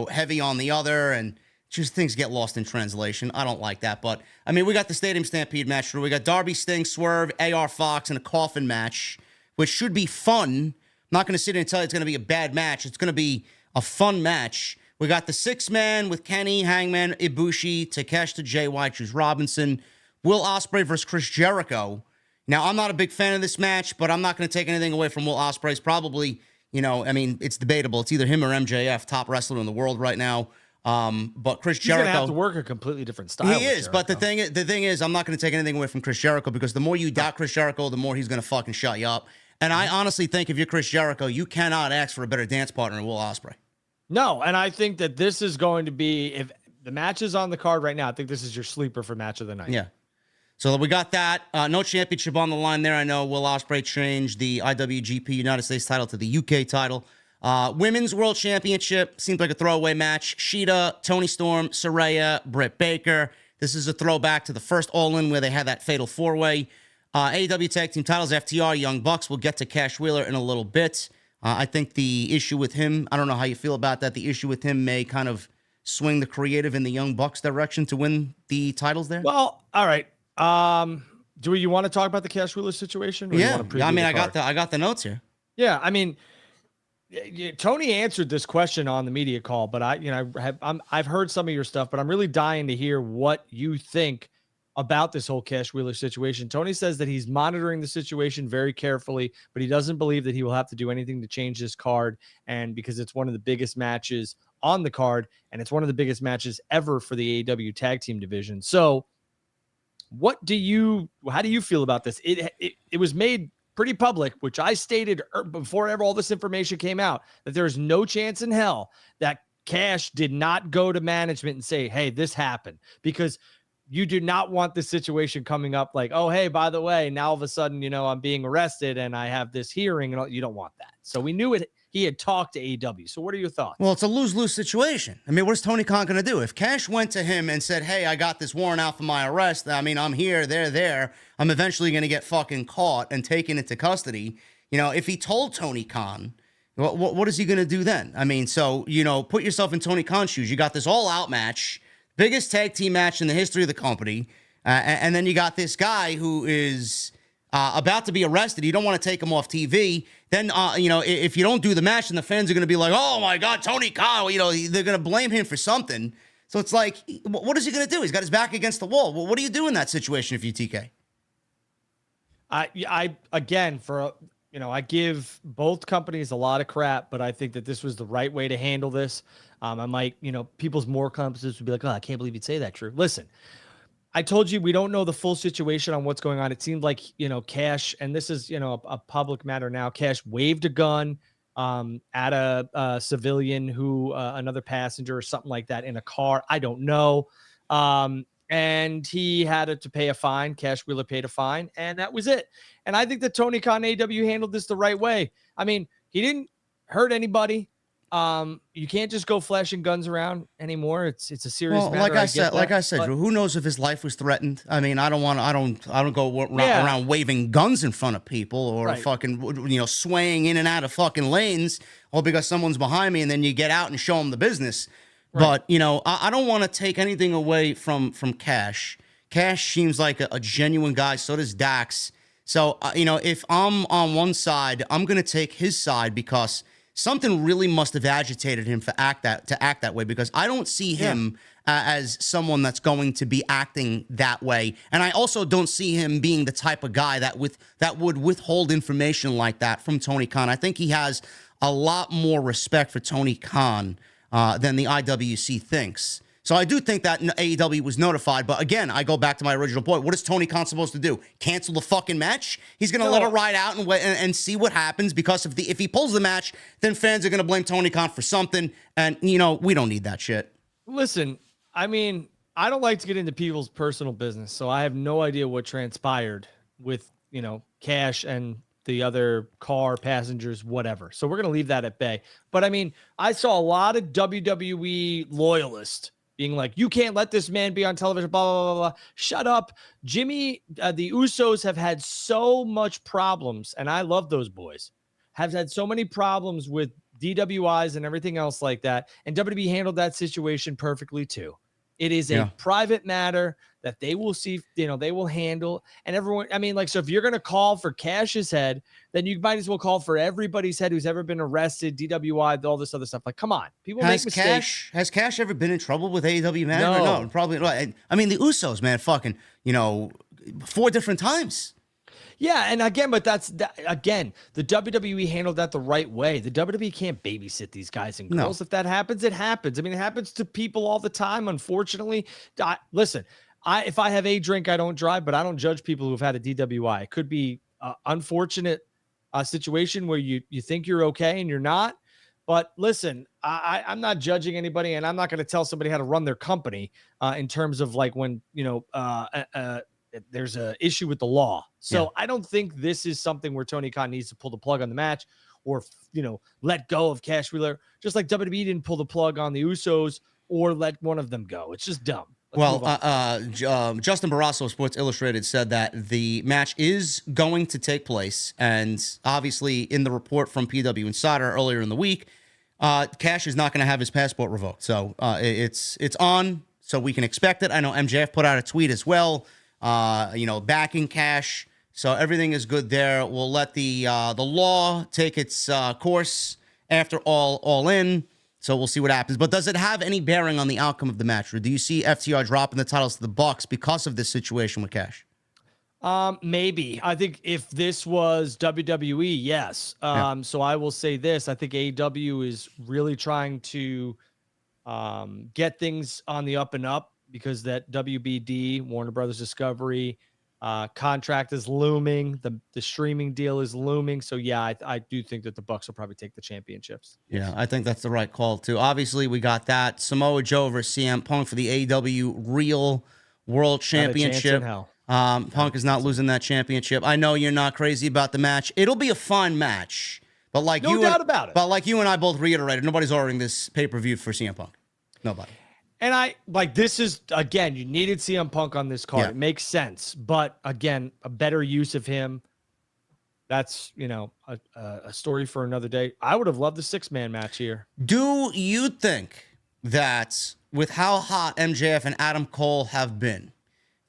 heavy on the other, and just things get lost in translation. I don't like that. But, I mean, we got the Stadium Stampede match. We got Darby, Sting, Swerve, AR Fox, and a coffin match, which should be fun. I'm not going to sit here and tell you it's going to be a bad match. It's going to be a fun match. We got the 6-man with Kenny, Hangman, Ibushi, Takeshita, JY, Juice Robinson, Will Ospreay versus Chris Jericho. Now, I'm not a big fan of this match, but I'm not going to take anything away from Will Ospreay. It's probably, it's debatable. It's either him or MJF, top wrestler in the world right now. But Chris Jericho, he's gonna have to work a completely different style. He is, but the thing is, I'm not going to take anything away from Chris Jericho, because the more you doubt Chris Jericho, the more he's going to fucking shut you up. And I honestly think if you're Chris Jericho, you cannot ask for a better dance partner than Will Ospreay. No, and I think that this is going to be, if the match is on the card right now, I think this is your sleeper for match of the night. Yeah. So we got that. No championship on the line there. I know Will Ospreay changed the IWGP United States title to the UK title. Women's World Championship seems like a throwaway match. Sheeta, Toni Storm, Saraya, Britt Baker. This is a throwback to the first All In where they had that fatal 4-way. AEW Tag Team titles, FTR, Young Bucks. We'll get to Cash Wheeler in a little bit. I think the issue with him, I don't know how you feel about that. The issue with him may kind of swing the creative in the Young Bucks direction to win the titles there. Well, all right. Do you want to talk about the Cash Wheeler situation? Yeah. I mean, I got the notes here. Yeah. I mean, Tony answered this question on the media call, but I've heard some of your stuff, but I'm really dying to hear what you think about this whole Cash Wheeler situation. Tony says that he's monitoring the situation very carefully, but he doesn't believe that he will have to do anything to change this card. And because it's one of the biggest matches on the card, and it's one of the biggest matches ever for the AEW tag team division. So how do you feel about this? It was made pretty public, which I stated before ever all this information came out, that there is no chance in hell that Cash did not go to management and say, hey, this happened, because you do not want this situation coming up like, oh, hey, by the way, now all of a sudden, I'm being arrested and I have this hearing, and you don't want that. So we knew it. He had talked to AEW. So what are your thoughts? Well, it's a lose-lose situation. I mean, what is Tony Khan going to do? If Cash went to him and said, hey, I got this warrant out for my arrest. I mean, I'm here, they're there. I'm eventually going to get fucking caught and taken into custody. If he told Tony Khan, what is he going to do then? I mean, so, put yourself in Tony Khan's shoes. You got this all-out match, biggest tag team match in the history of the company. And then you got this guy who is about to be arrested. You don't want to take him off TV. Then, if you don't do the match, then the fans are going to be like, oh, my God, Tony Khan, they're going to blame him for something. So it's like, what is he going to do? He's got his back against the wall. Well, what do you do in that situation if you TK? I give both companies a lot of crap, but I think that this was the right way to handle this. I might, people's more compasses would be like, oh, I can't believe you'd say that, Drew. Listen, I told you we don't know the full situation on what's going on. It seemed like, Cash, and this is, a public matter now, Cash waved a gun at a civilian who, another passenger or something like that in a car. I don't know. And he had to pay a fine. Cash Wheeler paid a fine, and that was it. And I think that Tony Khan AEW handled this the right way. I mean, he didn't hurt anybody. You can't just go flashing guns around anymore. It's a serious matter. Like I said, Drew, who knows if his life was threatened? I mean, I don't go around waving guns in front of people or fucking, swaying in and out of fucking lanes, all because someone's behind me, and then you get out and show them the business. Right. But, I don't want to take anything away from Cash. Cash seems like a genuine guy. So does Dax. So, if I'm on one side, I'm going to take his side, because something really must have agitated him to act that way, because I don't see him as someone that's going to be acting that way. And I also don't see him being the type of guy that would withhold information like that from Tony Khan. I think he has a lot more respect for Tony Khan than the IWC thinks. So I do think that AEW was notified. But again, I go back to my original point. What is Tony Khan supposed to do? Cancel the fucking match? He's going to let it ride out and see what happens, because if he pulls the match, then fans are going to blame Tony Khan for something. And, we don't need that shit. Listen, I mean, I don't like to get into people's personal business, so I have no idea what transpired with, Cash and the other car passengers, whatever. So we're going to leave that at bay. But I mean, I saw a lot of WWE loyalists being like, you can't let this man be on television, blah, blah, blah, blah. Shut up. Jimmy, the Usos have had so much problems, and I love those boys, have had so many problems with DWIs and everything else like that. And WWE handled that situation perfectly too. It is a private matter that they will see, they will handle. And everyone, I mean, so if you're going to call for Cash's head, then you might as well call for everybody's head who's ever been arrested, DWI, all this other stuff. Like, come on. People make mistakes. Has Cash ever been in trouble with AEW management? No, probably not. I mean, the Usos, man, fucking, 4 different times. Yeah, and again, but again, the WWE handled that the right way. The WWE can't babysit these guys and girls. No. If that happens, it happens. I mean, it happens to people all the time, unfortunately. Listen, if I have a drink, I don't drive, but I don't judge people who've had a DWI. It could be an unfortunate situation where you think you're okay and you're not. But listen, I'm not judging anybody, and I'm not going to tell somebody how to run their company in terms of like when, there's an issue with the law. So I don't think this is something where Tony Khan needs to pull the plug on the match or, let go of Cash Wheeler, just like WWE didn't pull the plug on the Usos or let one of them go. It's just dumb. Justin Barrasso of Sports Illustrated said that the match is going to take place. And obviously in the report from PW Insider earlier in the week, Cash is not going to have his passport revoked. So it's on, so we can expect it. I know MJF put out a tweet as well, backing Cash. So everything is good there. We'll let the law take its course after all in. So we'll see what happens. But does it have any bearing on the outcome of the match? Or do you see FTR dropping the titles to the Bucks because of this situation with Cash? Maybe. I think if this was WWE, yes. So I will say this. I think AEW is really trying to get things on the up and up because that WBD, Warner Brothers Discovery, contract is looming. The streaming deal is looming. So yeah, I do think that the Bucks will probably take the championships. Yeah, I think that's the right call too. Obviously, we got that Samoa Joe versus CM Punk for the AEW Real World Championship. Punk is not losing that championship. I know you're not crazy about the match. It'll be a fun match, but like no doubt about it. But like you and I both reiterated, nobody's ordering this pay-per-view for CM Punk. Nobody. And I like this is again, you needed CM Punk on this card. Yeah. It makes sense, but again, a better use of him. That's a story for another day. I would have loved the 6-man match here. Do you think that with how hot MJF and Adam Cole have been,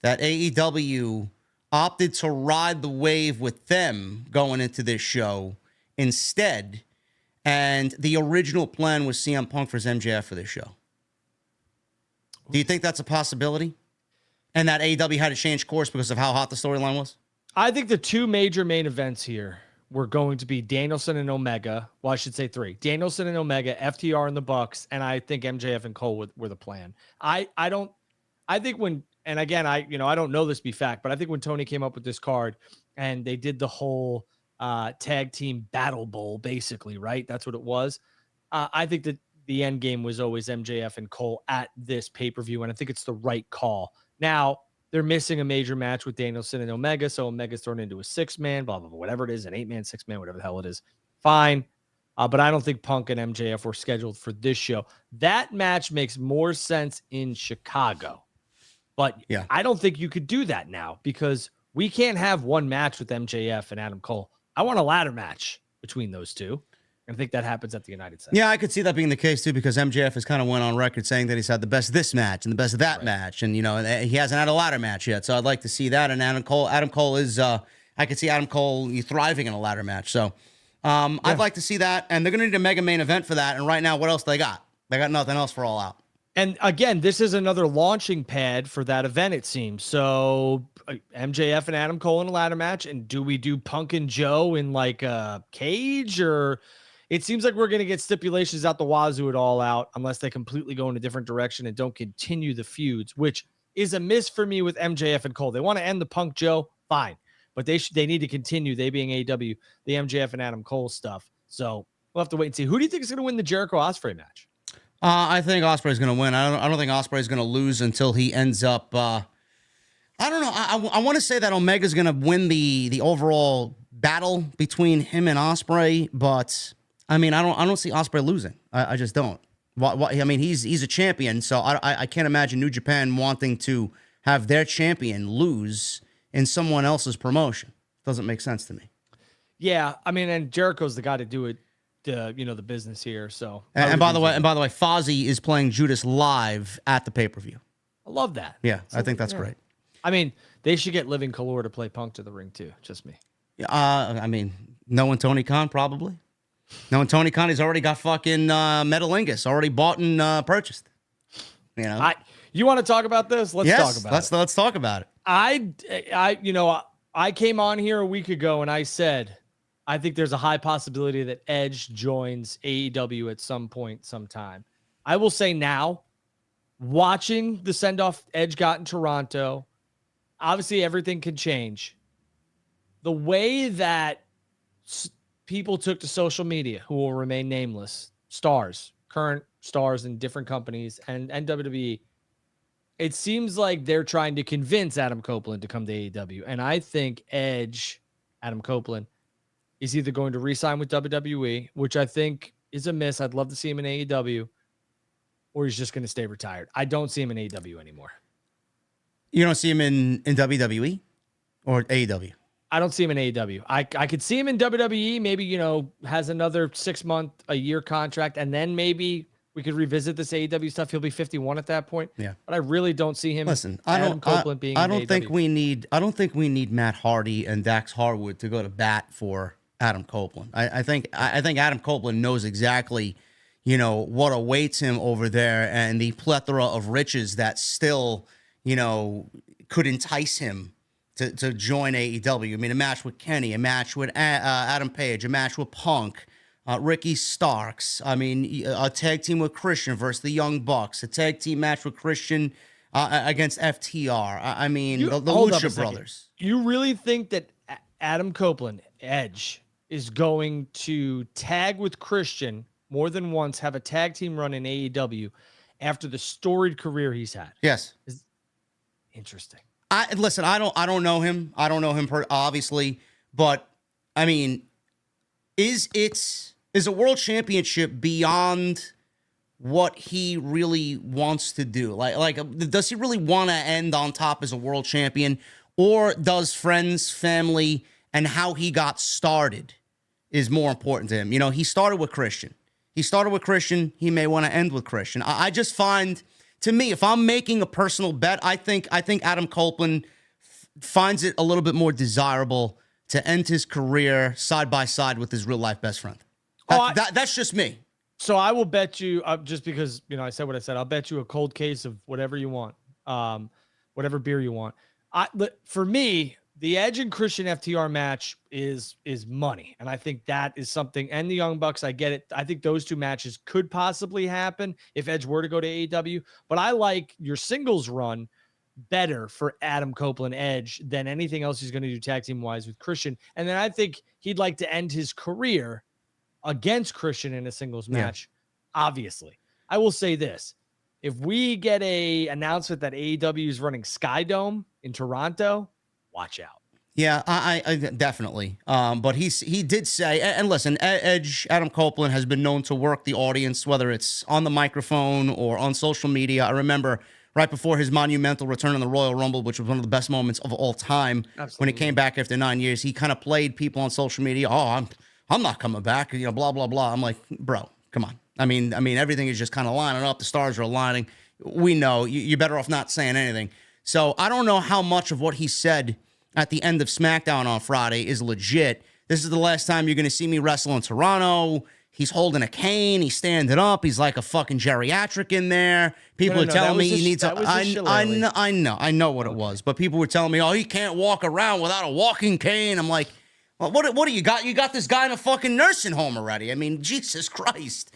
that AEW opted to ride the wave with them going into this show instead, and the original plan was CM Punk versus MJF for this show? Do you think that's a possibility? And that AEW had to change course because of how hot the storyline was? I think the two major main events here were going to be Danielson and Omega. Well, I should say 3. Danielson and Omega, FTR and the Bucks, and I think MJF and Cole were the plan. I think when, and again, I don't know this to be fact, but I think when Tony came up with this card and they did the whole tag team battle bowl, basically, right? That's what it was. I think that the end game was always MJF and Cole at this pay-per-view, and I think it's the right call. Now, they're missing a major match with Danielson and Omega, so Omega's thrown into a 6-man, blah, blah, blah, whatever it is, an 8-man, 6-man, whatever the hell it is. Fine. But I don't think Punk and MJF were scheduled for this show. That match makes more sense in Chicago. But yeah, I don't think you could do that now because we can't have one match with MJF and Adam Cole. I want a ladder match between those two. I think that happens at the United Center. Yeah, I could see that being the case, too, because MJF has kind of went on record saying that he's had the best of this match and the best of that match. And, he hasn't had a ladder match yet. So I'd like to see that. And Adam Cole is, I could see Adam Cole thriving in a ladder match. So I'd like to see that. And they're going to need a mega main event for that. And right now, what else they got? They got nothing else for All Out. And again, this is another launching pad for that event, it seems. So MJF and Adam Cole in a ladder match. And do we do Punk and Joe in like a cage or... It seems like we're going to get stipulations out the wazoo at All Out unless they completely go in a different direction and don't continue the feuds, which is a miss for me with MJF and Cole. They want to end the Punk Joe, fine. But they need to continue, they being AEW, the MJF and Adam Cole stuff. So we'll have to wait and see. Who do you think is going to win the Jericho-Ospreay match? I think Ospreay's going to win. I don't think Ospreay's going to lose until he ends up... I don't know. I want to say that Omega's going to win the overall battle between him and Ospreay, but... I mean, I don't see Ospreay losing. I just don't. I mean, he's a champion, so I can't imagine New Japan wanting to have their champion lose in someone else's promotion. Doesn't make sense to me. Yeah, I mean, and Jericho's the guy to do it. The business here. So, and by the way, Fozzy is playing Judas live at the pay-per-view. I love that. Yeah, I think that's great. I mean, they should get Living Color to play Punk to the ring too. Just me. I mean, knowing Tony Khan probably. No, and Tony Khan, he's already got fucking Metalingus already bought and purchased. You want to talk about this? Let's talk about it. Let's talk about it. I came on here a week ago and I said, I think there's a high possibility that Edge joins AEW at some point, sometime. I will say now, watching the send-off Edge got in Toronto, obviously everything can change. The way that people took to social media, who will remain nameless, current stars in different companies and WWE, it seems like they're trying to convince Adam Copeland to come to AEW. And I think Edge, Adam Copeland, is either going to re-sign with WWE, which I think is a miss. I'd love to see him in AEW, or he's just going to stay retired. I don't see him in AEW anymore. You don't see him in WWE or AEW? I don't see him in AEW. I could see him in WWE, maybe, has another 6-month, a year contract, and then maybe we could revisit this AEW stuff. He'll be 51 at that point. Yeah. But I really don't see him. Listen, I don't think we need Matt Hardy and Dax Harwood to go to bat for Adam Copeland. I think Adam Copeland knows exactly, what awaits him over there and the plethora of riches that still, could entice him to join AEW. I mean, a match with Kenny, a match with Adam Page, a match with Punk, Ricky Starks. I mean, a tag team with Christian versus the Young Bucks, a tag team match with Christian against FTR. I mean, the Lucha Brothers. You really think that Adam Copeland, Edge, is going to tag with Christian more than once, have a tag team run in AEW after the storied career he's had? Yes. Interesting. Listen, I don't know him. I don't know him obviously, but I mean, is a world championship beyond what he really wants to do? Like, does he really want to end on top as a world champion, or does friends, family, and how he got started is more important to him? He started with Christian. He may want to end with Christian. I just find, to me, if I'm making a personal bet, I think Adam Copeland finds it a little bit more desirable to end his career side by side with his real life best friend. That's just me. So I will bet you, just because I said what I said, I'll bet you a cold case of whatever you want, whatever beer you want. For me, the Edge and Christian FTR match is money, and I think that is something. And the Young Bucks, I get it. I think those two matches could possibly happen if Edge were to go to AEW. But I like your singles run better for Adam Copeland Edge than anything else he's going to do tag team wise with Christian. And then I think he'd like to end his career against Christian in a singles match. Obviously, I will say this: if we get a announcement that AEW is running Sky Dome in Toronto, watch out. Yeah, I definitely. But he did say, and listen, Edge, Adam Copeland has been known to work the audience, whether it's on the microphone or on social media. I remember right before his monumental return in the Royal Rumble, which was one of the best moments of all time. Absolutely. When he came back after 9 years, he kind of played people on social media. Oh, I'm not coming back. Blah blah blah. I'm like, bro, come on. I mean, everything is just kind of lining up. The stars are aligning. We know you're better off not saying anything. So I don't know how much of what he said at the end of SmackDown on Friday is legit. This is the last time you're going to see me wrestle in Toronto. He's holding a cane. He's standing up. He's like a fucking geriatric in there. People are telling me he needs I know what it was, but people were telling me, oh, he can't walk around without a walking cane. I'm like, well, what do you got? You got this guy in a fucking nursing home already. I mean, Jesus Christ.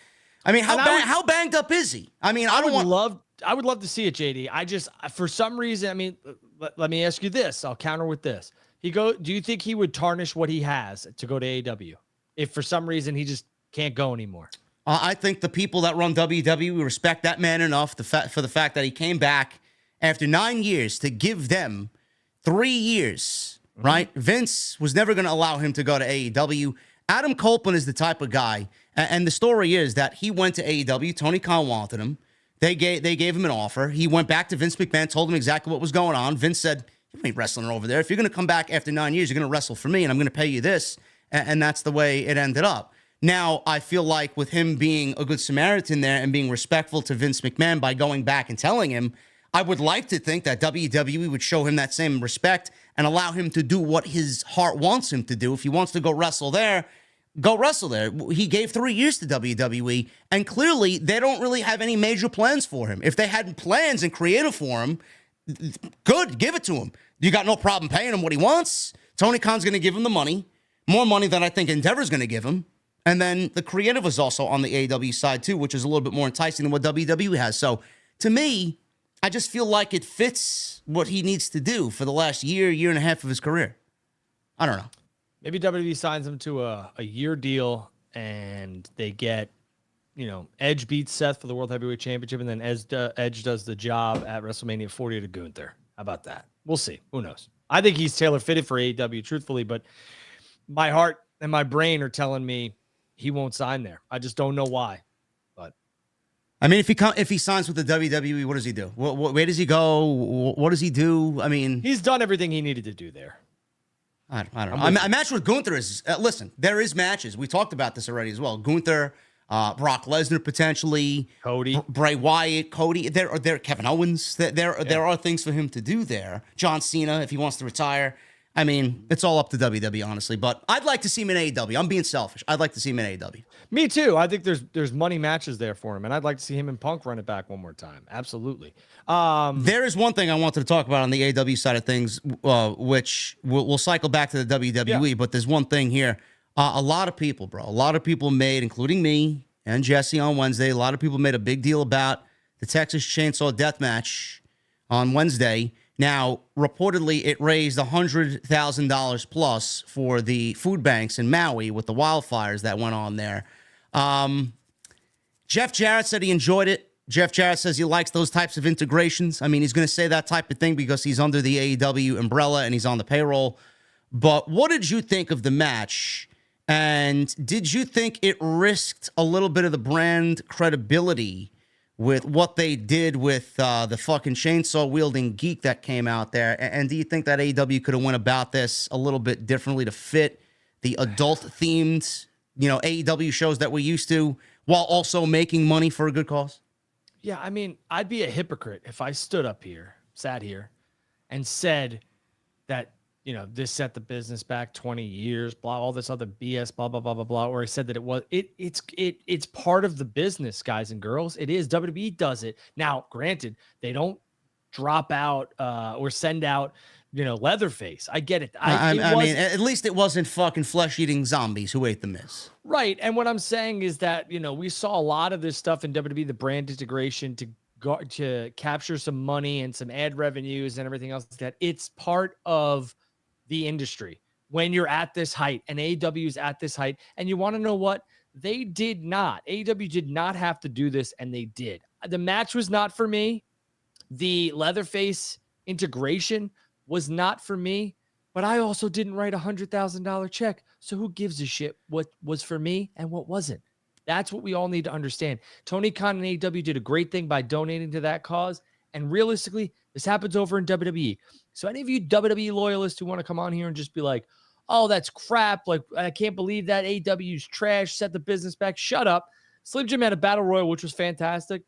I mean, how banged up is he? I mean, I would love to see it, JD. I just, for some reason, I mean, let me ask you this. I'll counter with this. Do you think he would tarnish what he has to go to AEW if for some reason he just can't go anymore? I think the people that run WWE respect that man enough for the fact that he came back after 9 years to give them 3 years, right? Vince was never going to allow him to go to AEW. Adam Copeland is the type of guy, and the story is that he went to AEW. Tony Khan wanted him. They gave him an offer. He went back to Vince McMahon, told him exactly what was going on. Vince said, you ain't wrestling over there. If you're going to come back after 9 years, you're going to wrestle for me, and I'm going to pay you this. And that's the way it ended up. Now, I feel like with him being a good Samaritan there and being respectful to Vince McMahon by going back and telling him, I would like to think that WWE would show him that same respect and allow him to do what his heart wants him to do. If he wants to go wrestle there, go wrestle there. He gave 3 years to WWE, and clearly they don't really have any major plans for him. If they had plans and creative for him, good, give it to him. You got no problem paying him what he wants. Tony Khan's going to give him the money, more money than I think Endeavor's going to give him. And then the creative is also on the AEW side too, which is a little bit more enticing than what WWE has. So to me, I just feel like it fits what he needs to do for the last year and a half of his career. I don't know. Maybe WWE signs him to a year deal and they get, Edge beats Seth for the World Heavyweight Championship, and then Edge does the job at WrestleMania 40 to Gunther. How about that? We'll see. Who knows? I think he's tailor-fitted for AEW, truthfully, but my heart and my brain are telling me he won't sign there. I just don't know why. But I mean, if he signs with the WWE, what does he do? Where does he go? What does he do? I mean, he's done everything he needed to do there. I don't know. A match with Gunther is listen. There is matches. We talked about this already as well. Gunther, Brock Lesnar potentially, Cody, Bray Wyatt, Cody. There, Kevin Owens. There are things for him to do there. John Cena if he wants to retire. I mean, it's all up to WWE, honestly. But I'd like to see him in AEW. I'm being selfish. I'd like to see him in AEW. Me too. I think there's money matches there for him, and I'd like to see him and Punk run it back one more time. Absolutely. There is one thing I wanted to talk about on the AEW side of things, which we'll cycle back to the WWE. Yeah. But there's one thing here. A lot of people, bro, a lot of people made, including me and Jesse on Wednesday, a lot of people made a big deal about the Texas Chainsaw Death Match on Wednesday. Now, reportedly, it raised $100,000 plus for the food banks in Maui with the wildfires that went on there. Jeff Jarrett said he enjoyed it. Jeff Jarrett says he likes those types of integrations. I mean, he's going to say that type of thing because he's under the AEW umbrella and he's on the payroll. But what did you think of the match? And did you think it risked a little bit of the brand credibility with what they did with the fucking chainsaw-wielding geek that came out there? And do you think that AEW could have went about this a little bit differently to fit the adult-themed, AEW shows that we used to, while also making money for a good cause? Yeah, I mean, I'd be a hypocrite if I sat here, and said that, this set the business back 20 years, blah, all this other BS, blah, blah, blah, blah, blah, or I said that it's part of the business, guys and girls. It is. WWE does it. Now, granted, they don't drop out or send out, Leatherface. I get it. I mean, at least it wasn't fucking flesh-eating zombies who ate the Miz. Right. And what I'm saying is that, we saw a lot of this stuff in WWE, the brand integration to capture some money and some ad revenues and everything else. That it's part of the industry when you're at this height, and AEW is at this height. And you want to know what? They did not. AEW did not have to do this, and they did. The match was not for me. The Leatherface integration was not for me, but I also didn't write $100,000 check. So who gives a shit what was for me and what wasn't? That's what we all need to understand. Tony Khan and AEW did a great thing by donating to that cause. And realistically, this happens over in WWE. So any of you WWE loyalists who want to come on here and just be like, oh, that's crap. Like, I can't believe that AEW's trash, set the business back. Shut up. Slim Jim had a battle royal, which was fantastic.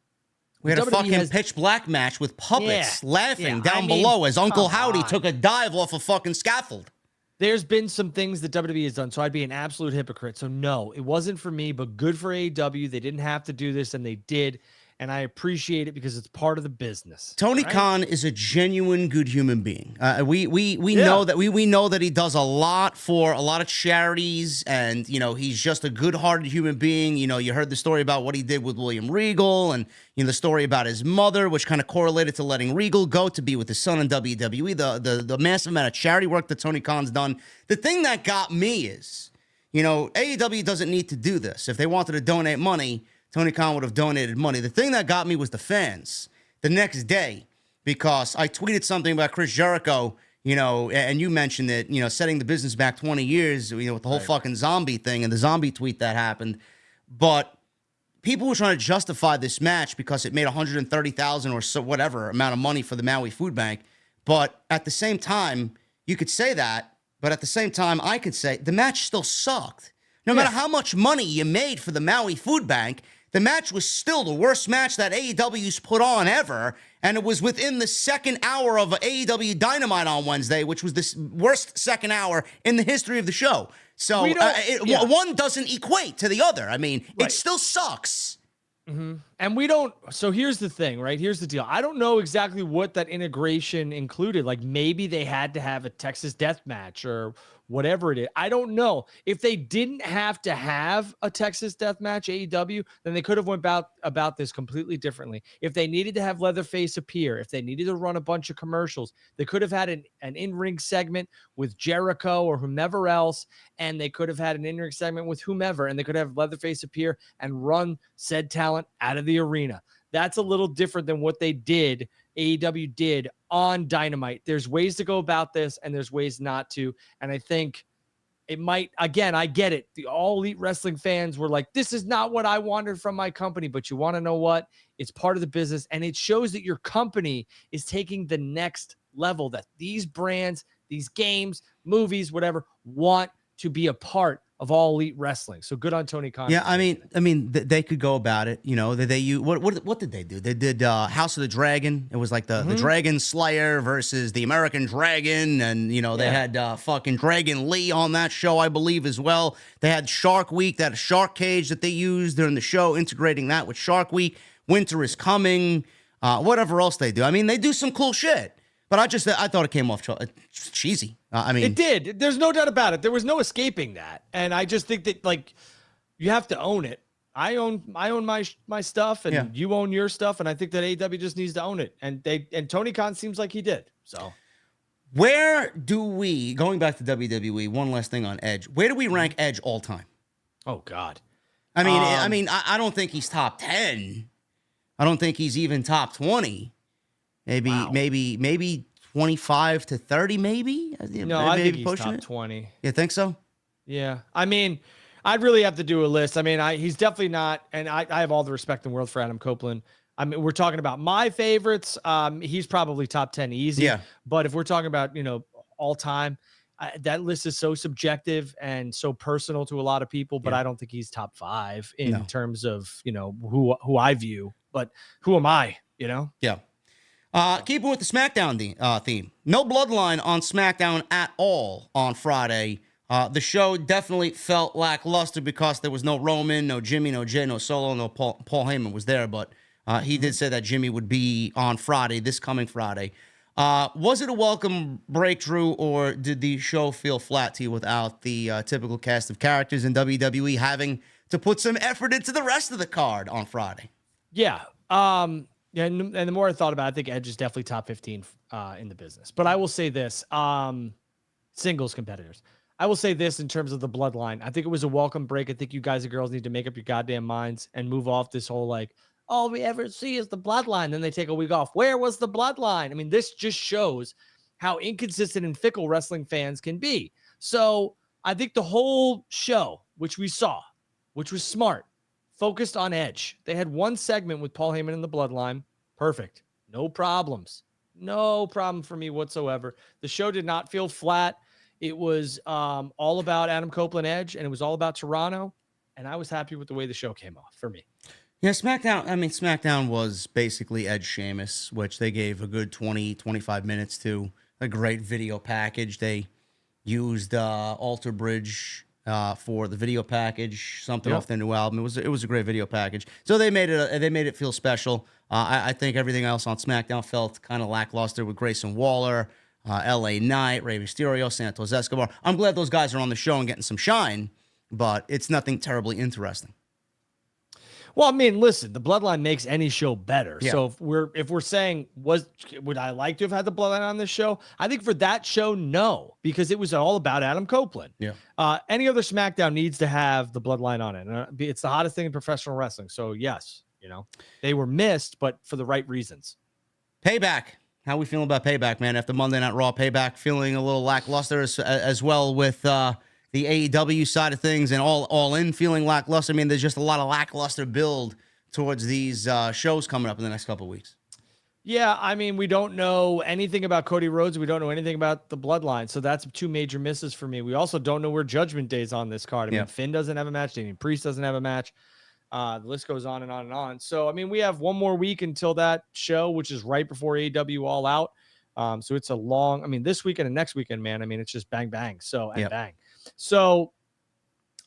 We had a fucking pitch black match with puppets laughing down below as Uncle Howdy took a dive off a fucking scaffold. There's been some things that WWE has done, so I'd be an absolute hypocrite. So no, it wasn't for me, but good for AEW. They didn't have to do this, and they did. And I appreciate it because it's part of the business. Tony Khan is a genuine good human being. We know that we know that he does a lot for a lot of charities, and he's just a good-hearted human being. You heard the story about what he did with William Regal, and the story about his mother, which kind of correlated to letting Regal go to be with his son in WWE. The massive amount of charity work that Tony Khan's done. The thing that got me is, AEW doesn't need to do this. If they wanted to donate money, Tony Khan would have donated money. The thing that got me was the fans the next day, because I tweeted something about Chris Jericho, and you mentioned it, setting the business back 20 years, with the whole fucking zombie thing and the zombie tweet that happened. But people were trying to justify this match because it made $130,000 or so, whatever amount of money for the Maui Food Bank. But at the same time, you could say that, but at the same time, I could say the match still sucked. No matter how much money you made for the Maui Food Bank, the match was still the worst match that AEW's put on ever, and it was within the second hour of AEW Dynamite on Wednesday, which was the worst second hour in the history of the show. So one doesn't equate to the other. I mean, it still sucks. Mm-hmm. And we don't. So here's the thing, right? Here's the deal. I don't know exactly what that integration included. Like maybe they had to have a Texas death match or whatever it is. I don't know. If they didn't have to have a Texas death match, AEW, then they could have went about this completely differently. If they needed to have Leatherface appear, if they needed to run a bunch of commercials, they could have had an in-ring segment with Jericho or whomever else, and they could have had an in-ring segment with whomever, and they could have Leatherface appear and run said talent out of the arena. That's a little different than what they did, AEW did on Dynamite. There's ways to go about this, and there's ways not to. And I think it might, again, I get it. The All Elite Wrestling fans were like, this is not what I wanted from my company. But you want to know what? It's part of the business, and it shows that your company is taking the next level, that these brands, these games, movies, whatever, want to be a part of All Elite Wrestling. So good on Tony Khan. Yeah, I mean, they could go about it. You know, they use what did they do? They did House of the Dragon. It was like the Dragon Slayer versus the American Dragon, and you know they had fucking Dragon Lee on that show, I believe, as well. They had Shark Week, that Shark Cage that they used during the show, integrating that with Shark Week. Winter is coming. Whatever else they do. I mean, they do some cool shit. But I thought it came off cheesy. I mean, it did. There's no doubt about it. There was no escaping that, and I just think that like you have to own it. I own my stuff, and you own your stuff, and I think that AEW just needs to own it. And Tony Khan seems like he did. So, where do we, going back to WWE? One last thing on Edge. Where do we rank Edge all time? Oh God. I mean, I don't think he's top 10. I don't think he's even top 20. Maybe 25 to 30, maybe? No, I think he's top 20. You think so? Yeah. I mean, I'd really have to do a list. I mean, he's definitely not, and I have all the respect in the world for Adam Copeland. I mean, we're talking about my favorites. He's probably top 10 easy. Yeah. But if we're talking about, you know, all time, that list is so subjective and so personal to a lot of people, but I don't think he's top 5 in terms of, you know, who I view. But who am I, you know? Yeah. Keeping with the SmackDown theme. No bloodline on SmackDown at all on Friday. The show definitely felt lackluster because there was no Roman, no Jimmy, no Jay, no Solo, no Paul Heyman was there, but he did say that Jimmy would be on Friday, this coming Friday. Was it a welcome breakthrough, or did the show feel flat to you without the typical cast of characters in WWE having to put some effort into the rest of the card on Friday? Yeah. Yeah, and the more I thought about it, I think Edge is definitely top 15 in the business. But I will say this, singles competitors. I will say this in terms of the bloodline. I think it was a welcome break. I think you guys and girls need to make up your goddamn minds and move off this whole like, all we ever see is the bloodline. Then they take a week off. Where was the bloodline? I mean, this just shows how inconsistent and fickle wrestling fans can be. So I think the whole show, which we saw, which was smart, focused on Edge. They had one segment with Paul Heyman and the bloodline. Perfect. No problems. No problem for me whatsoever. The show did not feel flat. It was all about Adam Copeland Edge, and it was all about Toronto. And I was happy with the way the show came off for me. Yeah, SmackDown was basically Edge Sheamus, which they gave a good 20, 25 minutes to. A great video package. They used Alter Bridge for the video package, something off their new album. It was a great video package. So they made it feel special. I think everything else on SmackDown felt kind of lackluster with Grayson Waller, LA Knight, Rey Mysterio, Santos Escobar. I'm glad those guys are on the show and getting some shine, but it's nothing terribly interesting. Well, I mean, listen, the bloodline makes any show better. Yeah. So if we're saying, would I like to have had the bloodline on this show? I think for that show, no, because it was all about Adam Copeland. Yeah. Any other SmackDown needs to have the bloodline on it. It's the hottest thing in professional wrestling. So yes, you know, they were missed, but for the right reasons. Payback. How we feeling about Payback, man? After Monday Night Raw, Payback feeling a little lackluster as well with the AEW side of things, and all in feeling lackluster. I mean, there's just a lot of lackluster build towards these shows coming up in the next couple of weeks. Yeah, I mean, we don't know anything about Cody Rhodes. We don't know anything about the bloodline. So that's 2 major misses for me. We also don't know where Judgment Day's on this card. I mean, Finn doesn't have a match. Damian Priest doesn't have a match. The list goes on and on and on. So, I mean, we have one more week until that show, which is right before AEW All Out. So it's a long, I mean, this weekend and next weekend, man. I mean, it's just bang, bang. So, and bang. So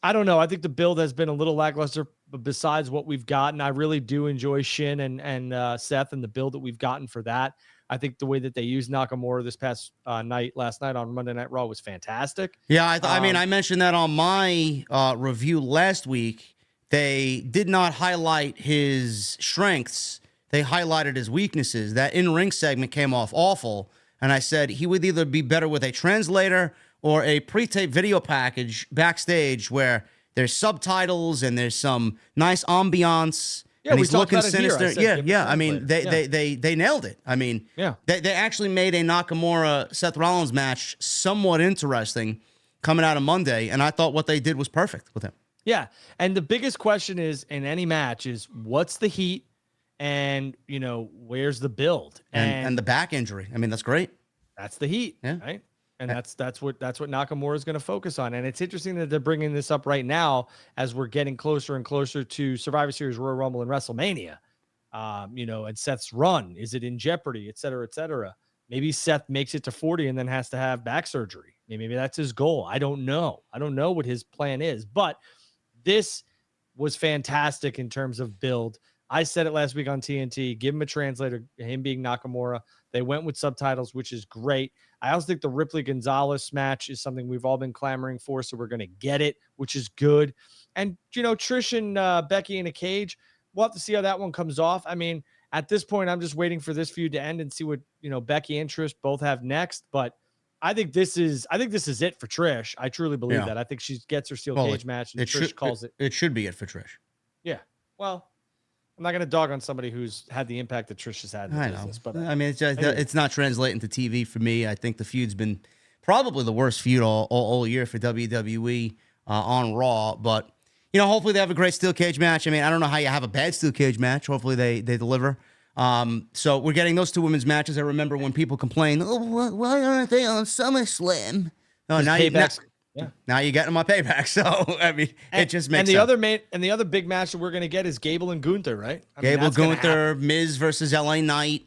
I don't know. I think the build has been a little lackluster, but besides what we've gotten, I really do enjoy Shin and Seth and the build that we've gotten for that. I think the way that they used Nakamura this past last night on Monday Night Raw was fantastic. Yeah, I mean, I mentioned that on my review last week. They did not highlight his strengths. They highlighted his weaknesses. That in-ring segment came off awful, and I said he would either be better with a translator or a pre-tape video package backstage where there's subtitles and there's some nice ambiance. Yeah, and he's looking sinister. Yeah. I mean, they nailed it. I mean, they actually made a Nakamura Seth Rollins match somewhat interesting coming out of Monday, and I thought what they did was perfect with him. Yeah, and the biggest question is in any match is what's the heat, and where's the build and the back injury. I mean, that's great. That's the heat, right? And that's what Nakamura is going to focus on. And it's interesting that they're bringing this up right now as we're getting closer and closer to Survivor Series, Royal Rumble, and WrestleMania. And Seth's run, is it in jeopardy, et cetera, et cetera. Maybe Seth makes it to 40 and then has to have back surgery. Maybe that's his goal. I don't know. I don't know what his plan is, but this was fantastic in terms of build. I said it last week on TNT, give him a translator, him being Nakamura. They went with subtitles, which is great. I also think the Ripley Gonzalez match is something we've all been clamoring for, so we're going to get it, which is good. And, Trish and Becky in a cage, we'll have to see how that one comes off. I mean, at this point, I'm just waiting for this feud to end and see what, Becky and Trish both have next. But I think this is it for Trish. I truly believe that. I think she gets her steel cage match and Trish calls it. It should be it for Trish. Yeah. Well, I'm not going to dog on somebody who's had the impact that Trish has had in the business. But I mean, it's not translating to TV for me. I think the feud's been probably the worst feud all year for WWE on Raw. But, hopefully they have a great steel cage match. I mean, I don't know how you have a bad steel cage match. Hopefully they deliver. So we're getting those two women's matches. I remember when people complained, why aren't they on SummerSlam? Oh, now you're getting my payback. So I mean, it just makes sense. The other big match that we're gonna get is Gable and Gunther, right? Gunther, Miz versus LA Knight,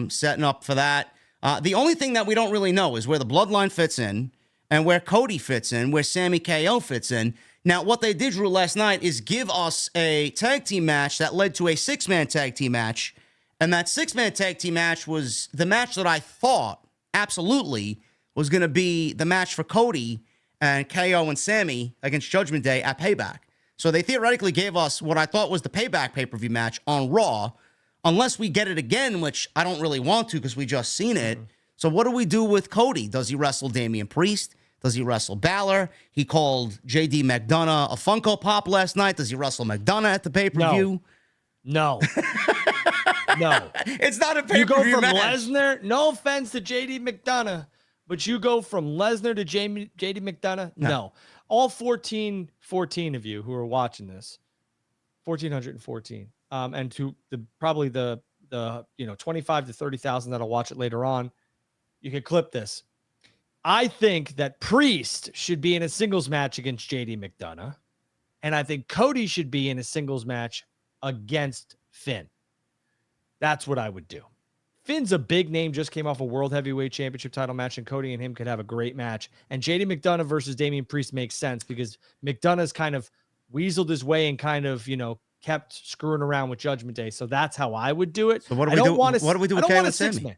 setting up for that. The only thing that we don't really know is where the Bloodline fits in and where Cody fits in, where Sammy KO fits in. Now, what they did, Drew, last night is give us a tag team match that led to a 6-man tag team match. And that 6-man tag team match was the match that I thought absolutely was going to be the match for Cody and KO and Sammy against Judgment Day at Payback. So they theoretically gave us what I thought was the Payback pay-per-view match on Raw, unless we get it again, which I don't really want to because we just seen it. So what do we do with Cody? Does he wrestle Damian Priest? Does he wrestle Balor? He called JD McDonough a Funko Pop last night. Does he wrestle McDonough at the pay-per-view? No. No. It's not a pay-per-view You go from match. Lesnar, no offense to JD McDonough, but you go from Lesnar to JD McDonough? No. All 14 of you who are watching this, 1,414, and to probably the 25 to 30,000 that'll watch it later on, you can clip this. I think that Priest should be in a singles match against JD McDonough, and I think Cody should be in a singles match against Finn. That's what I would do. Finn's a big name, just came off a World Heavyweight Championship title match, and Cody and him could have a great match. And JD McDonough versus Damian Priest makes sense because McDonough's kind of weaseled his way and kind of, kept screwing around with Judgment Day. So that's how I would do it. So what do we do? What do we do with KO and Sammy?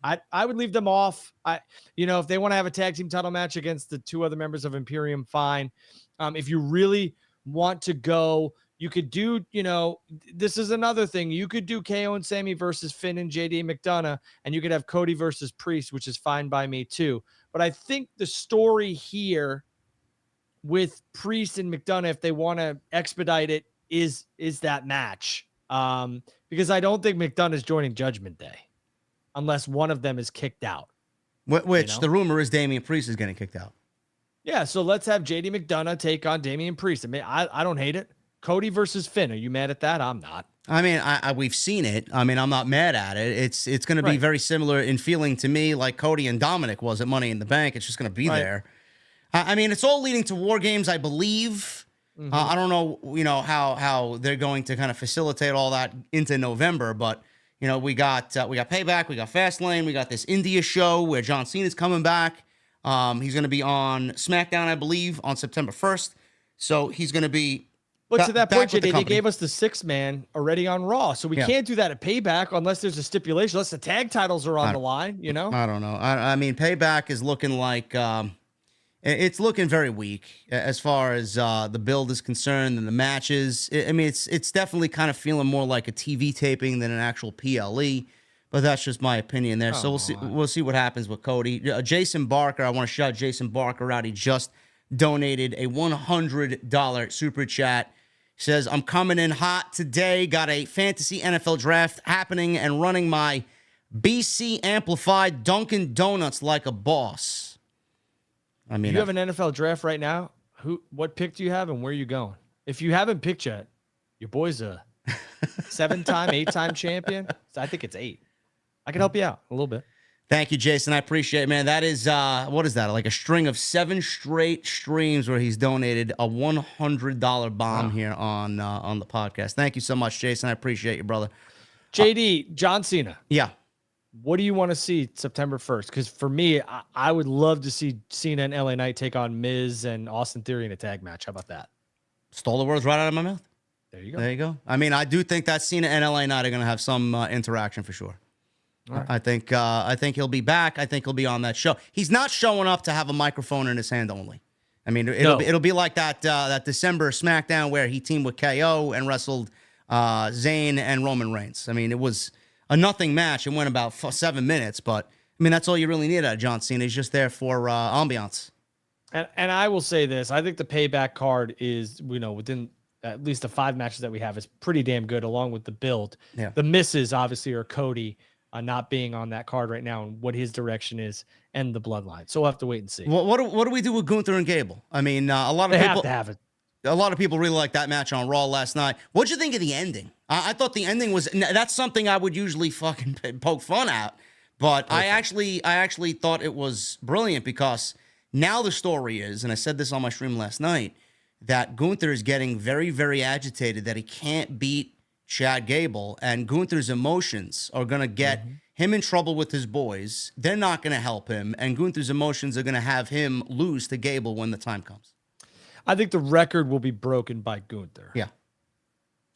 I would leave them off. If they want to have a tag team title match against the two other members of Imperium, fine. If you really want to go, you could do, this is another thing. You could do KO and Sammy versus Finn and JD McDonough, and you could have Cody versus Priest, which is fine by me too. But I think the story here with Priest and McDonough, if they want to expedite it, is that match. Because I don't think McDonough is joining Judgment Day unless one of them is kicked out. Which the rumor is Damian Priest is getting kicked out. Yeah, so let's have JD McDonough take on Damian Priest. I mean, I don't hate it. Cody versus Finn. Are you mad at that? I'm not. I mean, we've seen it. I mean, I'm not mad at it. It's going to be very similar in feeling to me like Cody and Dominic was at Money in the Bank. It's just going to be there. I mean, it's all leading to War Games, I believe. Mm-hmm. I don't know, how they're going to kind of facilitate all that into November, but we got Payback, we got Fastlane, we got this India show where John Cena's coming back. He's going to be on SmackDown, I believe, on September 1st. So he's going to be. But to that point, JD, they gave us the 6-man already on Raw, so we can't do that at Payback unless there's a stipulation, unless the tag titles are on the line. I don't know. I mean, Payback is looking like. It's looking very weak as far as the build is concerned and the matches. I mean, it's definitely kind of feeling more like a TV taping than an actual PLE, but that's just my opinion there. So we'll see what happens with Cody. Jason Barker, I want to shout Jason Barker out. He just donated a $100 super chat. He says, I'm coming in hot today. Got a fantasy NFL draft happening and running my BC Amplified Dunkin' Donuts like a boss. I mean, you have an NFL draft right now. What pick do you have and where are you going? If you haven't picked yet, your boy's a 7-time, 8-time champion. So I think it's 8. I can help you out a little bit. Thank you, Jason. I appreciate it, man. That is, what is that? Like a string of 7 straight streams where he's donated a $100 bomb here on the podcast. Thank you so much, Jason. I appreciate you, brother. JD, John Cena. Yeah. What do you want to see September 1st? Because for me, I would love to see Cena and LA Knight take on Miz and Austin Theory in a tag match. How about that? Stole the words right out of my mouth. There you go. There you go. I mean, I do think that Cena and LA Knight are going to have some interaction for sure. Right. I think he'll be back. I think he'll be on that show. He's not showing up to have a microphone in his hand only. I mean, it'll be like that December SmackDown where he teamed with KO and wrestled Zayn and Roman Reigns. I mean, it was a nothing match. It went about 7 minutes, but I mean, that's all you really need out of John Cena. He's just there for ambiance. And I will say this: I think the payback card is, within at least the 5 matches that we have, is pretty damn good, along with the build. Yeah. The misses obviously are Cody. Not being on that card right now and what his direction is and the bloodline. So we'll have to wait and see. What do we do with Gunther and Gable? I mean, a lot of people have to have it. A lot of people really like that match on Raw last night. What'd you think of the ending? I thought the ending was, that's something I would usually fucking poke fun at, but perfect. I actually thought it was brilliant because now the story is, and I said this on my stream last night, that Gunther is getting very, very agitated that he can't beat Chad Gable, and Gunther's emotions are going to get him in trouble with his boys. They're not going to help him, and Gunther's emotions are going to have him lose to Gable when the time comes. I think the record will be broken by Gunther. Yeah.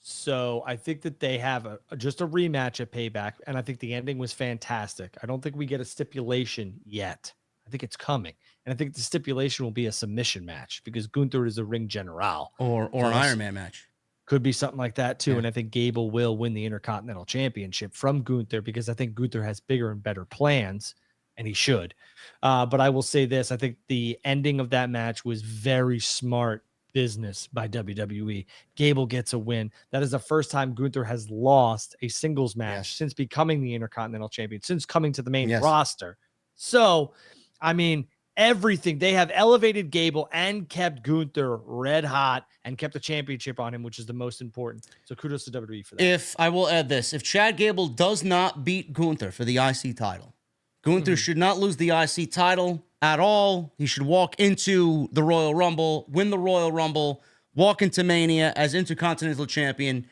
So I think that they have just a rematch at Payback, and I think the ending was fantastic. I don't think we get a stipulation yet. I think it's coming, and I think the stipulation will be a submission match because Gunther is a ring general. Or an Iron Man match. Could be something like that too. Yeah. And I think Gable will win the Intercontinental Championship from Gunther because I think Gunther has bigger and better plans, and he should. But I will say this. I think the ending of that match was very smart business by WWE. Gable gets a win. That is the first time Gunther has lost a singles match since becoming the Intercontinental Champion, since coming to the main roster. So, I mean, everything. They have elevated Gable and kept Gunther red hot and kept the championship on him, which is the most important. So kudos to WWE for that. If I will add this, if Chad Gable does not beat Gunther for the IC title, Gunther should not lose the IC title at all. He should walk into the Royal Rumble, win the Royal Rumble, walk into Mania as Intercontinental Champion,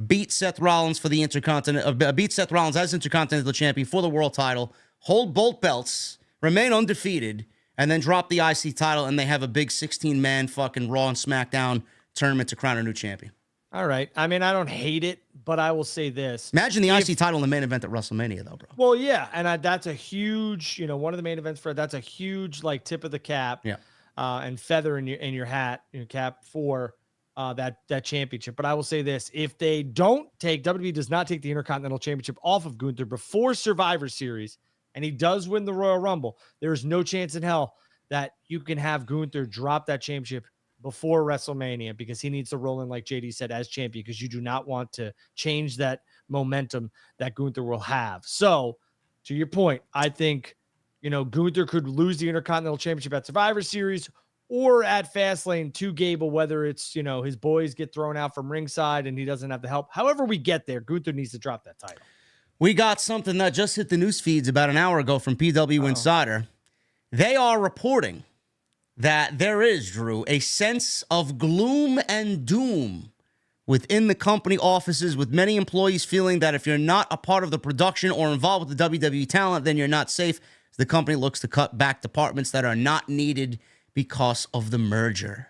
beat Seth Rollins for the beat Seth Rollins as Intercontinental Champion for the world title, hold both belts, remain undefeated, and then drop the IC title, and they have a big 16-man fucking Raw and SmackDown tournament to crown a new champion. All right. I mean, I don't hate it, but I will say this. Imagine the IC title in the main event at WrestleMania, though, bro. Well, yeah, and that's a huge, one of the main events for that's a huge like tip of the cap, and feather in your hat, your cap for that championship. But I will say this: if they don't take WWE does not take the Intercontinental Championship off of Gunther before Survivor Series, and he does win the Royal Rumble, there is no chance in hell that you can have Gunther drop that championship before WrestleMania because he needs to roll in, like JD said, as champion, because you do not want to change that momentum that Gunther will have. So, to your point, I think, Gunther could lose the Intercontinental Championship at Survivor Series or at Fastlane to Gable, whether it's, his boys get thrown out from ringside and he doesn't have the help. However we get there, Gunther needs to drop that title. We got something that just hit the news feeds about an hour ago from PW Insider. They are reporting that there is, Drew, a sense of gloom and doom within the company offices, with many employees feeling that if you're not a part of the production or involved with the WWE talent, then you're not safe. The company looks to cut back departments that are not needed because of the merger.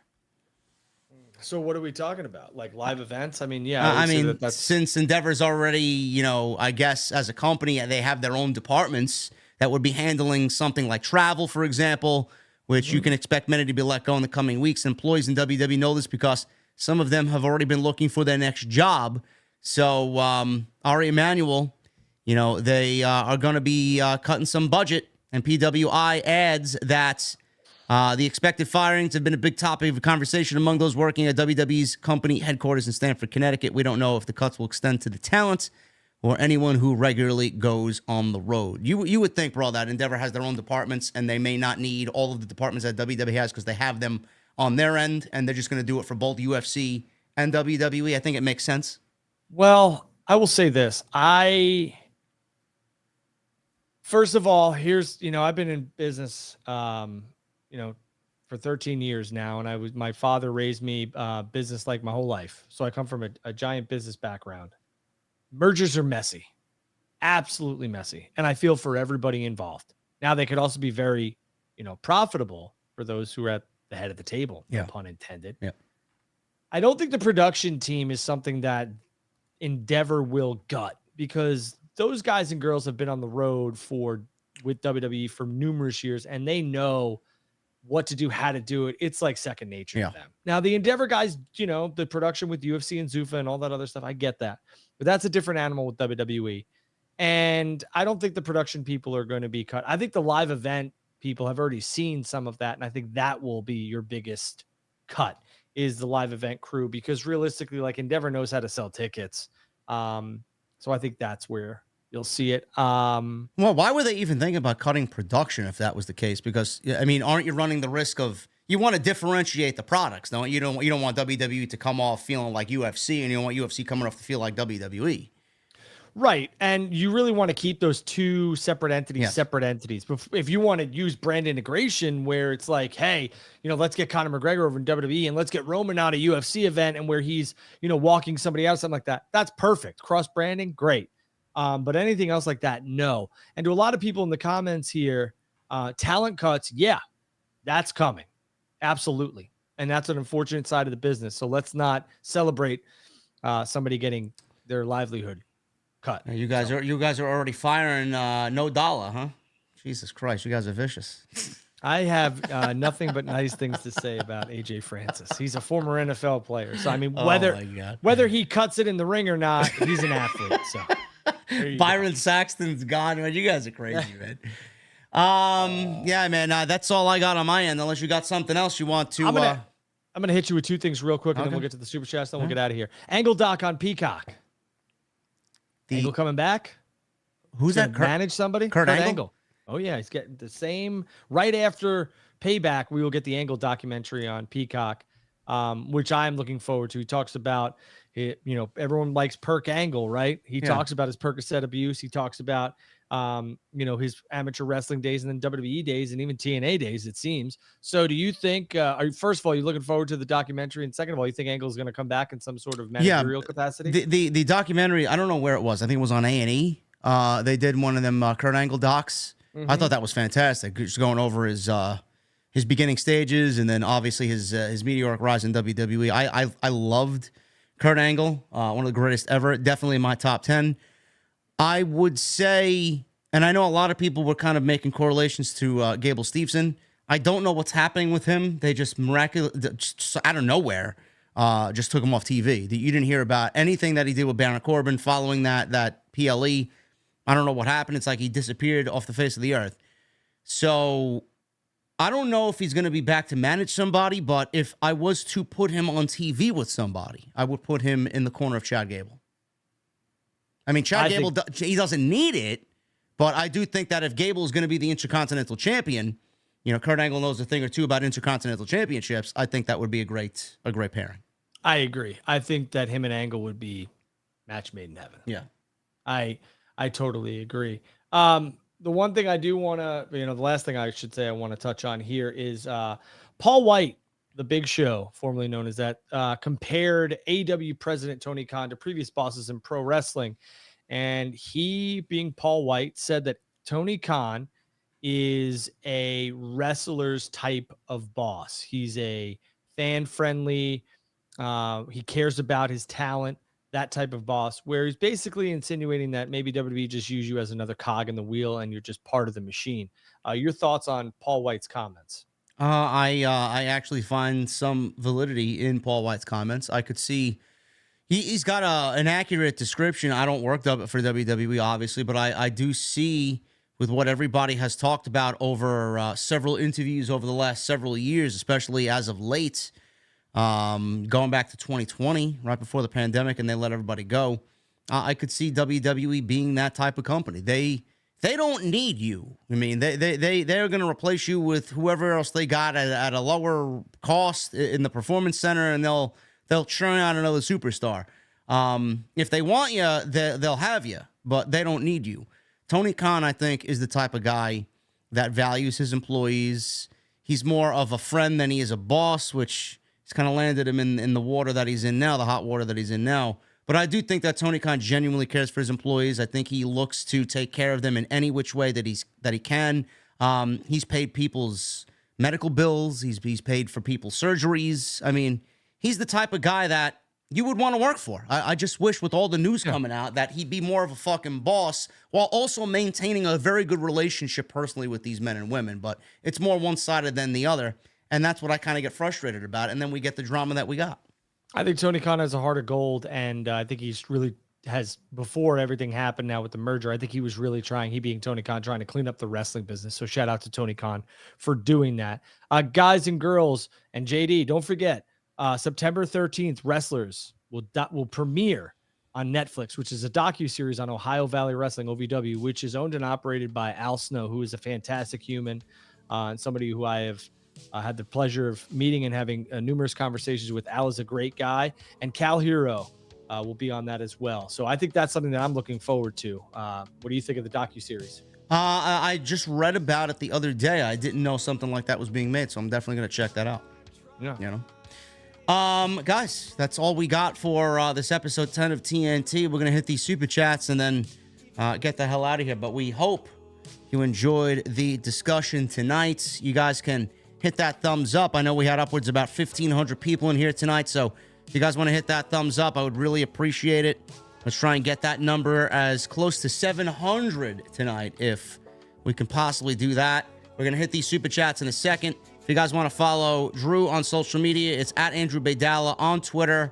So what are we talking about? Like live events? I mean, since Endeavor's already, I guess as a company, they have their own departments that would be handling something like travel, for example, which you can expect many to be let go in the coming weeks. Employees in WWE know this because some of them have already been looking for their next job. So Ari Emanuel, they are going to be cutting some budget, and PWI adds that the expected firings have been a big topic of conversation among those working at WWE's company headquarters in Stamford, Connecticut. We don't know if the cuts will extend to the talent or anyone who regularly goes on the road. You would think, bro, that Endeavor has their own departments, and they may not need all of the departments that WWE has because they have them on their end, and they're just going to do it for both UFC and WWE. I think it makes sense. Well, I will say this. First of all, here's, I've been in business, for 13 years now. And my father raised me business like my whole life. So I come from a giant business background. Mergers are messy, absolutely messy. And I feel for everybody involved. Now they could also be very, profitable for those who are at the head of the table, no pun intended. Yeah. I don't think the production team is something that Endeavor will gut, because those guys and girls have been on the road with WWE for numerous years, and they know what to do, how to do it. It's like second nature to them. Now, the Endeavor guys, the production with UFC and Zuffa and all that other stuff, I get that. But that's a different animal with WWE. And I don't think the production people are going to be cut. I think the live event people have already seen some of that, and I think that will be your biggest cut, is the live event crew, because realistically, like, Endeavor knows how to sell tickets. So I think that's where you'll see it. Well, why were they even thinking about cutting production if that was the case? Because, I mean, aren't you running the risk of, you want to differentiate the products? No, you don't want WWE to come off feeling like UFC, and you don't want UFC coming off to feel like WWE. Right. And you really want to keep those two separate entities, separate entities. But if you want to use brand integration where it's like, hey, let's get Conor McGregor over in WWE and let's get Roman out a UFC event, and where he's, walking somebody out, something like that, that's perfect. Cross branding, great. But anything else like that, no. And to a lot of people in the comments here, talent cuts, that's coming. Absolutely. And that's an unfortunate side of the business. So let's not celebrate somebody getting their livelihood cut. You guys are already firing No Dollar, huh? Jesus Christ, you guys are vicious. I have nothing but nice things to say about AJ Francis. He's a former NFL player. So I mean, whether he cuts it in the ring or not, he's an athlete. So Byron Saxton's gone, man. You guys are crazy, man. Yeah, man. That's all I got on my end. Unless you got something else you want to. I'm gonna hit you with two things real quick, and then we'll get to the super chats. Then we'll get out of here. Angle Doc on Peacock. Angle coming back. Who's that? Manage somebody? Kurt Angle? Oh yeah, he's getting the same right after Payback. We will get the Angle documentary on Peacock, which I'm looking forward to. He talks about it. Everyone likes Perk Angle, right? He talks about his Percocet abuse. He talks about his amateur wrestling days, and then WWE days, and even TNA days, it seems. So do you think, first of all, you're looking forward to the documentary? And second of all, you think Angle is going to come back in some sort of managerial capacity? The documentary, I don't know where it was. I think it was on A&E. They did one of them Kurt Angle docs. Mm-hmm. I thought that was fantastic. Just going over his beginning stages, and then obviously his meteoric rise in WWE. I loved Kurt Angle, one of the greatest ever. Definitely in my top 10. I would say, and I know a lot of people were kind of making correlations to Gable Steveson. I don't know what's happening with him. They just just out of nowhere, just took him off TV. You didn't hear about anything that he did with Baron Corbin following that PLE. I don't know what happened. It's like he disappeared off the face of the earth. So I don't know if he's going to be back to manage somebody, but if I was to put him on TV with somebody, I would put him in the corner of Chad Gable. I mean, Gable, he doesn't need it, but I do think that if Gable is going to be the Intercontinental Champion, Kurt Angle knows a thing or two about Intercontinental Championships. I think that would be a great pairing. I agree. I think that him and Angle would be match made in heaven. Yeah. I totally agree. The one thing I do want to, the last thing I should say I want to touch on here is Paul White, the Big Show, formerly known as that, compared AEW President Tony Khan to previous bosses in pro wrestling. And he, being Paul White, said that Tony Khan is a wrestler's type of boss. He's a fan-friendly, he cares about his talent, that type of boss, where he's basically insinuating that maybe WWE just use you as another cog in the wheel and you're just part of the machine. Your thoughts on Paul White's comments? I actually find some validity in Paul White's comments. I could see he's got an accurate description. I don't work for WWE, obviously, but I do see with what everybody has talked about over several interviews over the last several years, especially as of late, going back to 2020, right before the pandemic, and they let everybody go. I could see WWE being that type of company. They don't need you. I mean, they're going to replace you with whoever else they got at a lower cost in the performance center, and they'll churn out another superstar. If they want you, they'll have you, but they don't need you. Tony Khan, I think, is the type of guy that values his employees. He's more of a friend than he is a boss, which has kind of landed him in the water that he's in now, the hot water that he's in now. But I do think that Tony Khan genuinely cares for his employees. I think he looks to take care of them in any which way that he can. He's paid people's medical bills. He's paid for people's surgeries. I mean, he's the type of guy that you would want to work for. I just wish with all the news coming out that he'd be more of a fucking boss while also maintaining a very good relationship personally with these men and women. But it's more one-sided than the other. And that's what I kind of get frustrated about. And then we get the drama that we got. I think Tony Khan has a heart of gold. And I think he's really has, before everything happened now with the merger, I think he was really trying, he being Tony Khan, trying to clean up the wrestling business. So shout out to Tony Khan for doing that. Guys and girls, and JD, don't forget, September 13th, Wrestlers will premiere on Netflix, which is a docuseries on Ohio Valley Wrestling, OVW, which is owned and operated by Al Snow, who is a fantastic human and somebody who I have had the pleasure of meeting and having numerous conversations with. Al is a great guy, and Cal Hero will be on that as well. So I think that's something that I'm looking forward to. What do you think of the docuseries? I just read about it the other day. I didn't know something like that was being made, so I'm definitely going to check that out. Yeah. You know? Guys, that's all we got for this episode 10 of TNT. We're going to hit these super chats and then get the hell out of here. But we hope you enjoyed the discussion tonight. You guys can hit that thumbs up. I know we had upwards of about 1,500 people in here tonight. So if you guys want to hit that thumbs up, I would really appreciate it. Let's try and get that number as close to 700 tonight if we can possibly do that. We're going to hit these super chats in a second. If you guys want to follow Drew on social media, it's at Andrew Baydala on Twitter.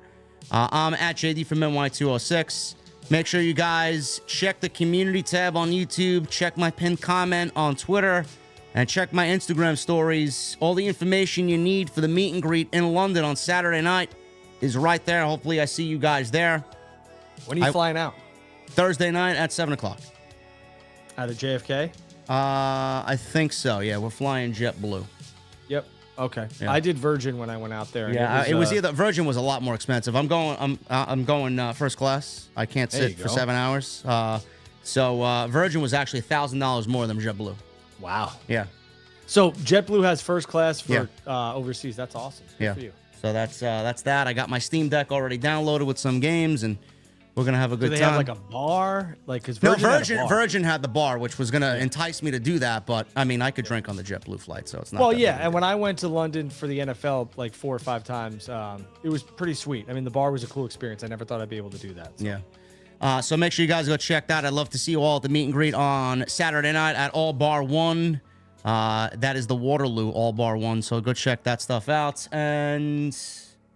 I'm at JDfromNY206. Make sure you guys check the community tab on YouTube, check my pinned comment on Twitter, and check my Instagram stories. All the information you need for the meet and greet in London on Saturday night is right there. Hopefully I see you guys there. When are you flying out? Thursday night at 7 o'clock. Out of JFK? I think so. Yeah, we're flying JetBlue. Yep. Okay. Yeah. I did Virgin when I went out there. Yeah, it was either Virgin was a lot more expensive. I'm going first class. I can't sit for 7 hours. So Virgin was actually $1,000 more than JetBlue. Wow. Yeah. So JetBlue has first class for overseas. That's awesome. Good for you. So that's that. I got my Steam Deck already downloaded with some games, and we're gonna have a good time. Do they have like a bar? Like, because Virgin had the bar, which was gonna entice me to do that. But I mean, I could drink on the JetBlue flight, so it's not. Well, yeah. And when I went to London for the NFL like 4 or 5 times, it was pretty sweet. I mean, the bar was a cool experience. I never thought I'd be able to do that. So. Yeah. So make sure you guys go check that. I'd love to see you all at the meet and greet on Saturday night at All Bar 1. That is the Waterloo All Bar 1. So go check that stuff out. And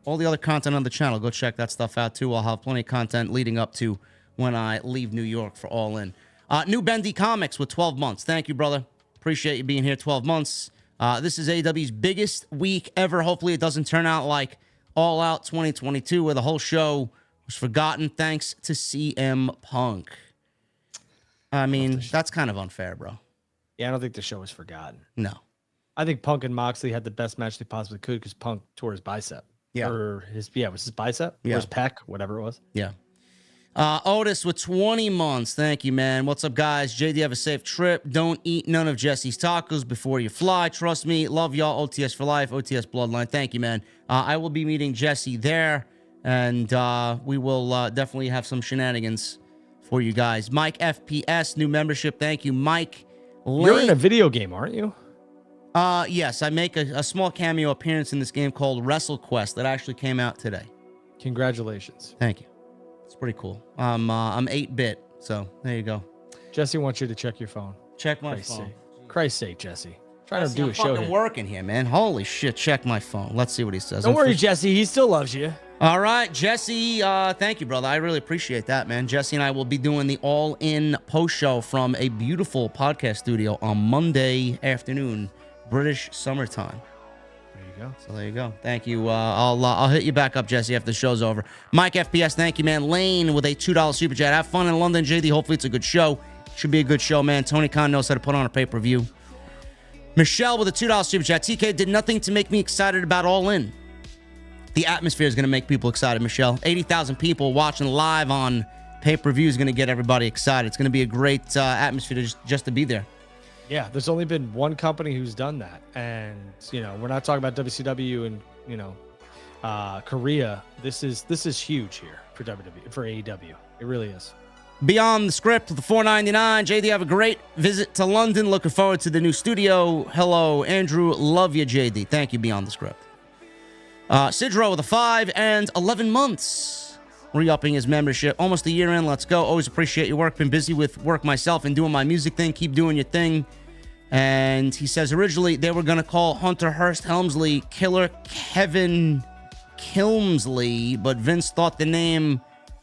all the other content on the channel, go check that stuff out too. I'll have plenty of content leading up to when I leave New York for All In. New Bendy Comics with 12 months. Thank you, brother. Appreciate you being here 12 months. This is AEW's biggest week ever. Hopefully it doesn't turn out like All Out 2022 where the whole show was forgotten thanks to CM Punk. I mean, that's kind of unfair, bro. Yeah, I don't think the show was forgotten. No. I think Punk and Moxley had the best match they possibly could because Punk tore his bicep. Yeah. Or it was his bicep? Yeah. Or his pec, whatever it was. Yeah. Otis with 20 months. Thank you, man. What's up, guys? JD, have a safe trip. Don't eat none of Jesse's tacos before you fly. Trust me. Love y'all. OTS for life. OTS Bloodline. Thank you, man. I will be meeting Jesse there, and we will definitely have some shenanigans for you guys. Mike FPS, new membership. Thank you, Mike. You're in a video game, aren't you? Yes, I make a small cameo appearance in this game called WrestleQuest that actually came out today. Congratulations. Thank you. It's pretty cool. I'm 8-bit, so there you go. Jesse wants you to check your phone. Check my phone. Christ's sake, Jesse. Trying to do a show here. I'm working here, man. Holy shit, check my phone. Let's see what he says. Don't worry, Jesse. He still loves you. All right, Jesse. Thank you, brother. I really appreciate that, man. Jesse and I will be doing the All In post show from a beautiful podcast studio on Monday afternoon. British summertime. There you go. So there you go. Thank you. I'll hit you back up, Jesse, after the show's over. Mike FPS, thank you, man. Lane with a $2 super chat. Have fun in London, JD. Hopefully it's a good show. Should be a good show, man. Tony Khan knows how to put on a pay-per-view. Michelle with a $2 super chat. TK did nothing to make me excited about All In. The atmosphere is going to make people excited, Michelle. 80,000 people watching live on pay-per-view is going to get everybody excited. It's going to be a great atmosphere just to be there. Yeah, there's only been one company who's done that. And, we're not talking about WCW and, Korea. This is huge here for WWE, for AEW. It really is. Beyond the Script with the $4.99. JD, have a great visit to London. Looking forward to the new studio. Hello, Andrew. Love you, JD. Thank you, Beyond the Script. Sidro with a 5 and 11 months. Re-upping his membership. Almost a year in. Let's go. Always appreciate your work. Been busy with work myself and doing my music thing. Keep doing your thing. And he says originally they were going to call Hunter Hearst Helmsley Killer Kevin Kilmsley, but Vince thought the name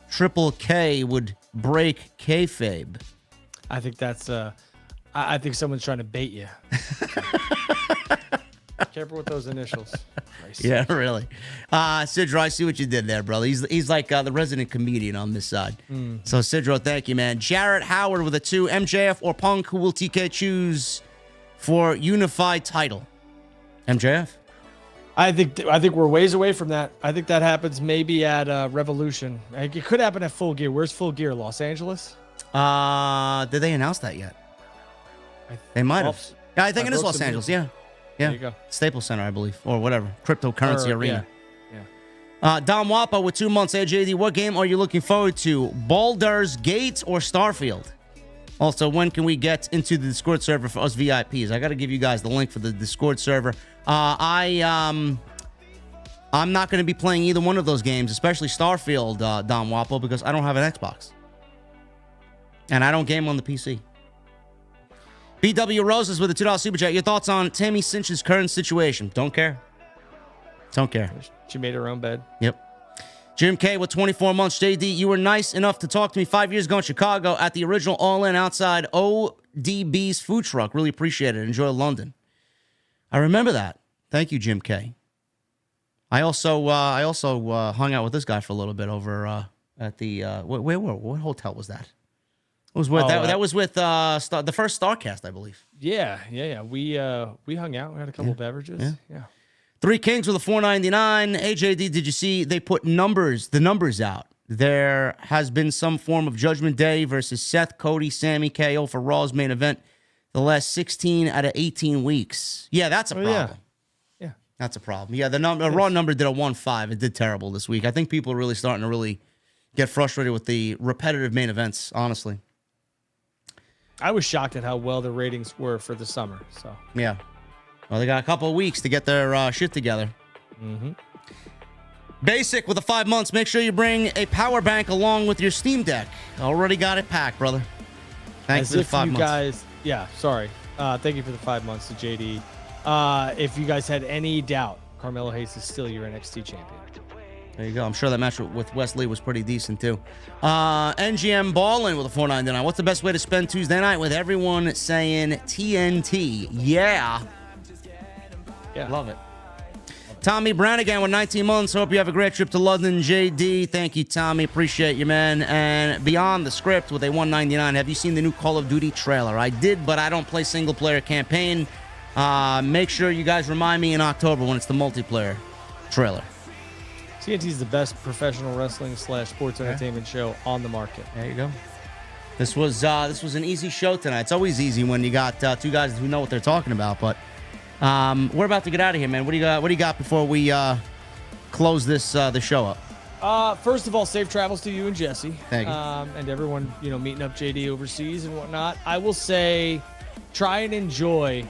Triple K would break kayfabe. I think that's I think someone's trying to bait you. Careful with those initials. Yeah, really. Sidro, I see what you did there, brother. He's like the resident comedian on this side. So Sidro, thank you, man. Jarrett Howard with a 2. MJF or Punk, who will TK choose for unified title? MJF. I think we're ways away from that. I think that happens maybe at Revolution. It could happen at Full Gear. Where's Full Gear? Los Angeles? Did they announce that yet? They might have. Yeah, I think it is Los Angeles. Yeah. There you go. Staples Center, I believe, or whatever. Cryptocurrency arena. Yeah. Dom Wappa with 2 months. Hey, JD, what game are you looking forward to? Baldur's Gate or Starfield? Also, when can we get into the Discord server for us VIPs? I got to give you guys the link for the Discord server. I'm not going to be playing either one of those games, especially Starfield, Dom Wappo, because I don't have an Xbox. And I don't game on the PC. BW Roses with a $2 super chat. Your thoughts on Tammy Cinch's current situation? Don't care. Don't care. She made her own bed. Yep. Jim K with 24 months. JD, you were nice enough to talk to me 5 years ago in Chicago at the original All In outside ODB's food truck. Really appreciate it. Enjoy London. I remember that. Thank you, Jim K. I also hung out with this guy for a little bit over at the what hotel was that? It was with that was with the first Starcast, I believe. Yeah. We hung out. We had a couple of beverages. Yeah. 3 Kings with a $4.99. AJD, did you see they put the numbers out? There has been some form of Judgment Day versus Seth, Cody, Sammy, KO for Raw's main event the last 16 out of 18 weeks. Yeah, that's a problem. Yeah. That's a problem. Yeah, the Raw number did a 1.5. It did terrible this week. I think people are really starting to get frustrated with the repetitive main events, honestly. I was shocked at how well the ratings were for the summer. So yeah. Well, they got a couple of weeks to get their shit together. Mm-hmm. Basic with the 5 months. Make sure you bring a power bank along with your Steam Deck. Already got it packed, brother. Thanks for the 5 months. Guys, yeah, sorry. Thank you for the 5 months to JD. If you guys had any doubt, Carmelo Hayes is still your NXT champion. There you go. I'm sure that match with Wesley was pretty decent, too. NGM Ballin with a $4.99. What's the best way to spend Tuesday night with everyone saying TNT? Yeah. Love it. Tommy Brannigan with 19 months. Hope you have a great trip to London, JD. Thank you, Tommy. Appreciate you, man. And Beyond the Script with a $1.99. Have you seen the new Call of Duty trailer? I did, but I don't play single-player campaign. Make sure you guys remind me in October when it's the multiplayer trailer. TNT is the best professional wrestling / sports entertainment show on the market. There you go. This was an easy show tonight. It's always easy when you got two guys who know what they're talking about. But we're about to get out of here, man. What do you got before we close the show up? First of all, safe travels to you and Jesse. Thank you. And everyone, meeting up JD overseas and whatnot. I will say, try and enjoy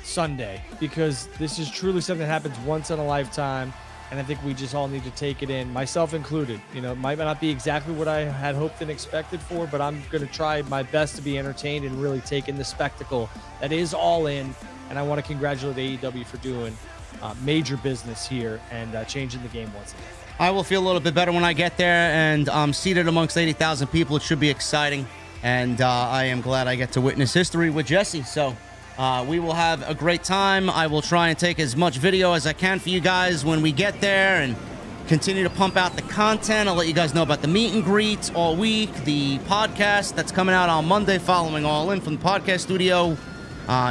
Sunday, because this is truly something that happens once in a lifetime. And I think we just all need to take it in, myself included. It might not be exactly what I had hoped and expected for, but I'm going to try my best to be entertained and really take in the spectacle that is All In. And I want to congratulate AEW for doing major business here and changing the game once again. I will feel a little bit better when I get there, and I'm seated amongst 80,000 people. It should be exciting, and I am glad I get to witness history with Jesse. So we will have a great time. I will try and take as much video as I can for you guys when we get there and continue to pump out the content. I'll let you guys know about the meet and greets all week, the podcast that's coming out on Monday following All In from the podcast studio.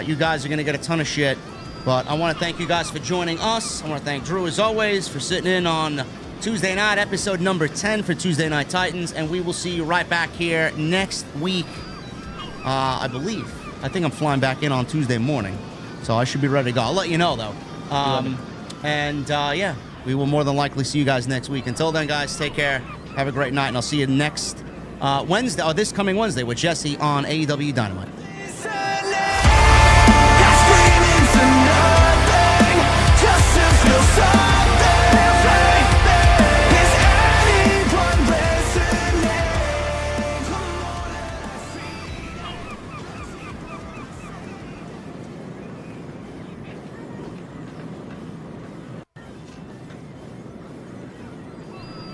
You guys are going to get a ton of shit, but I want to thank you guys for joining us. I want to thank Drew, as always, for sitting in on Tuesday night, episode number 10 for Tuesday Night Titans, and we will see you right back here next week, I believe. I think I'm flying back in on Tuesday morning, so I should be ready to go. I'll let you know, though. Yeah, we will more than likely see you guys next week. Until then, guys, take care. Have a great night, and I'll see you next Wednesday, or this coming Wednesday, with Jesse on AEW Dynamite.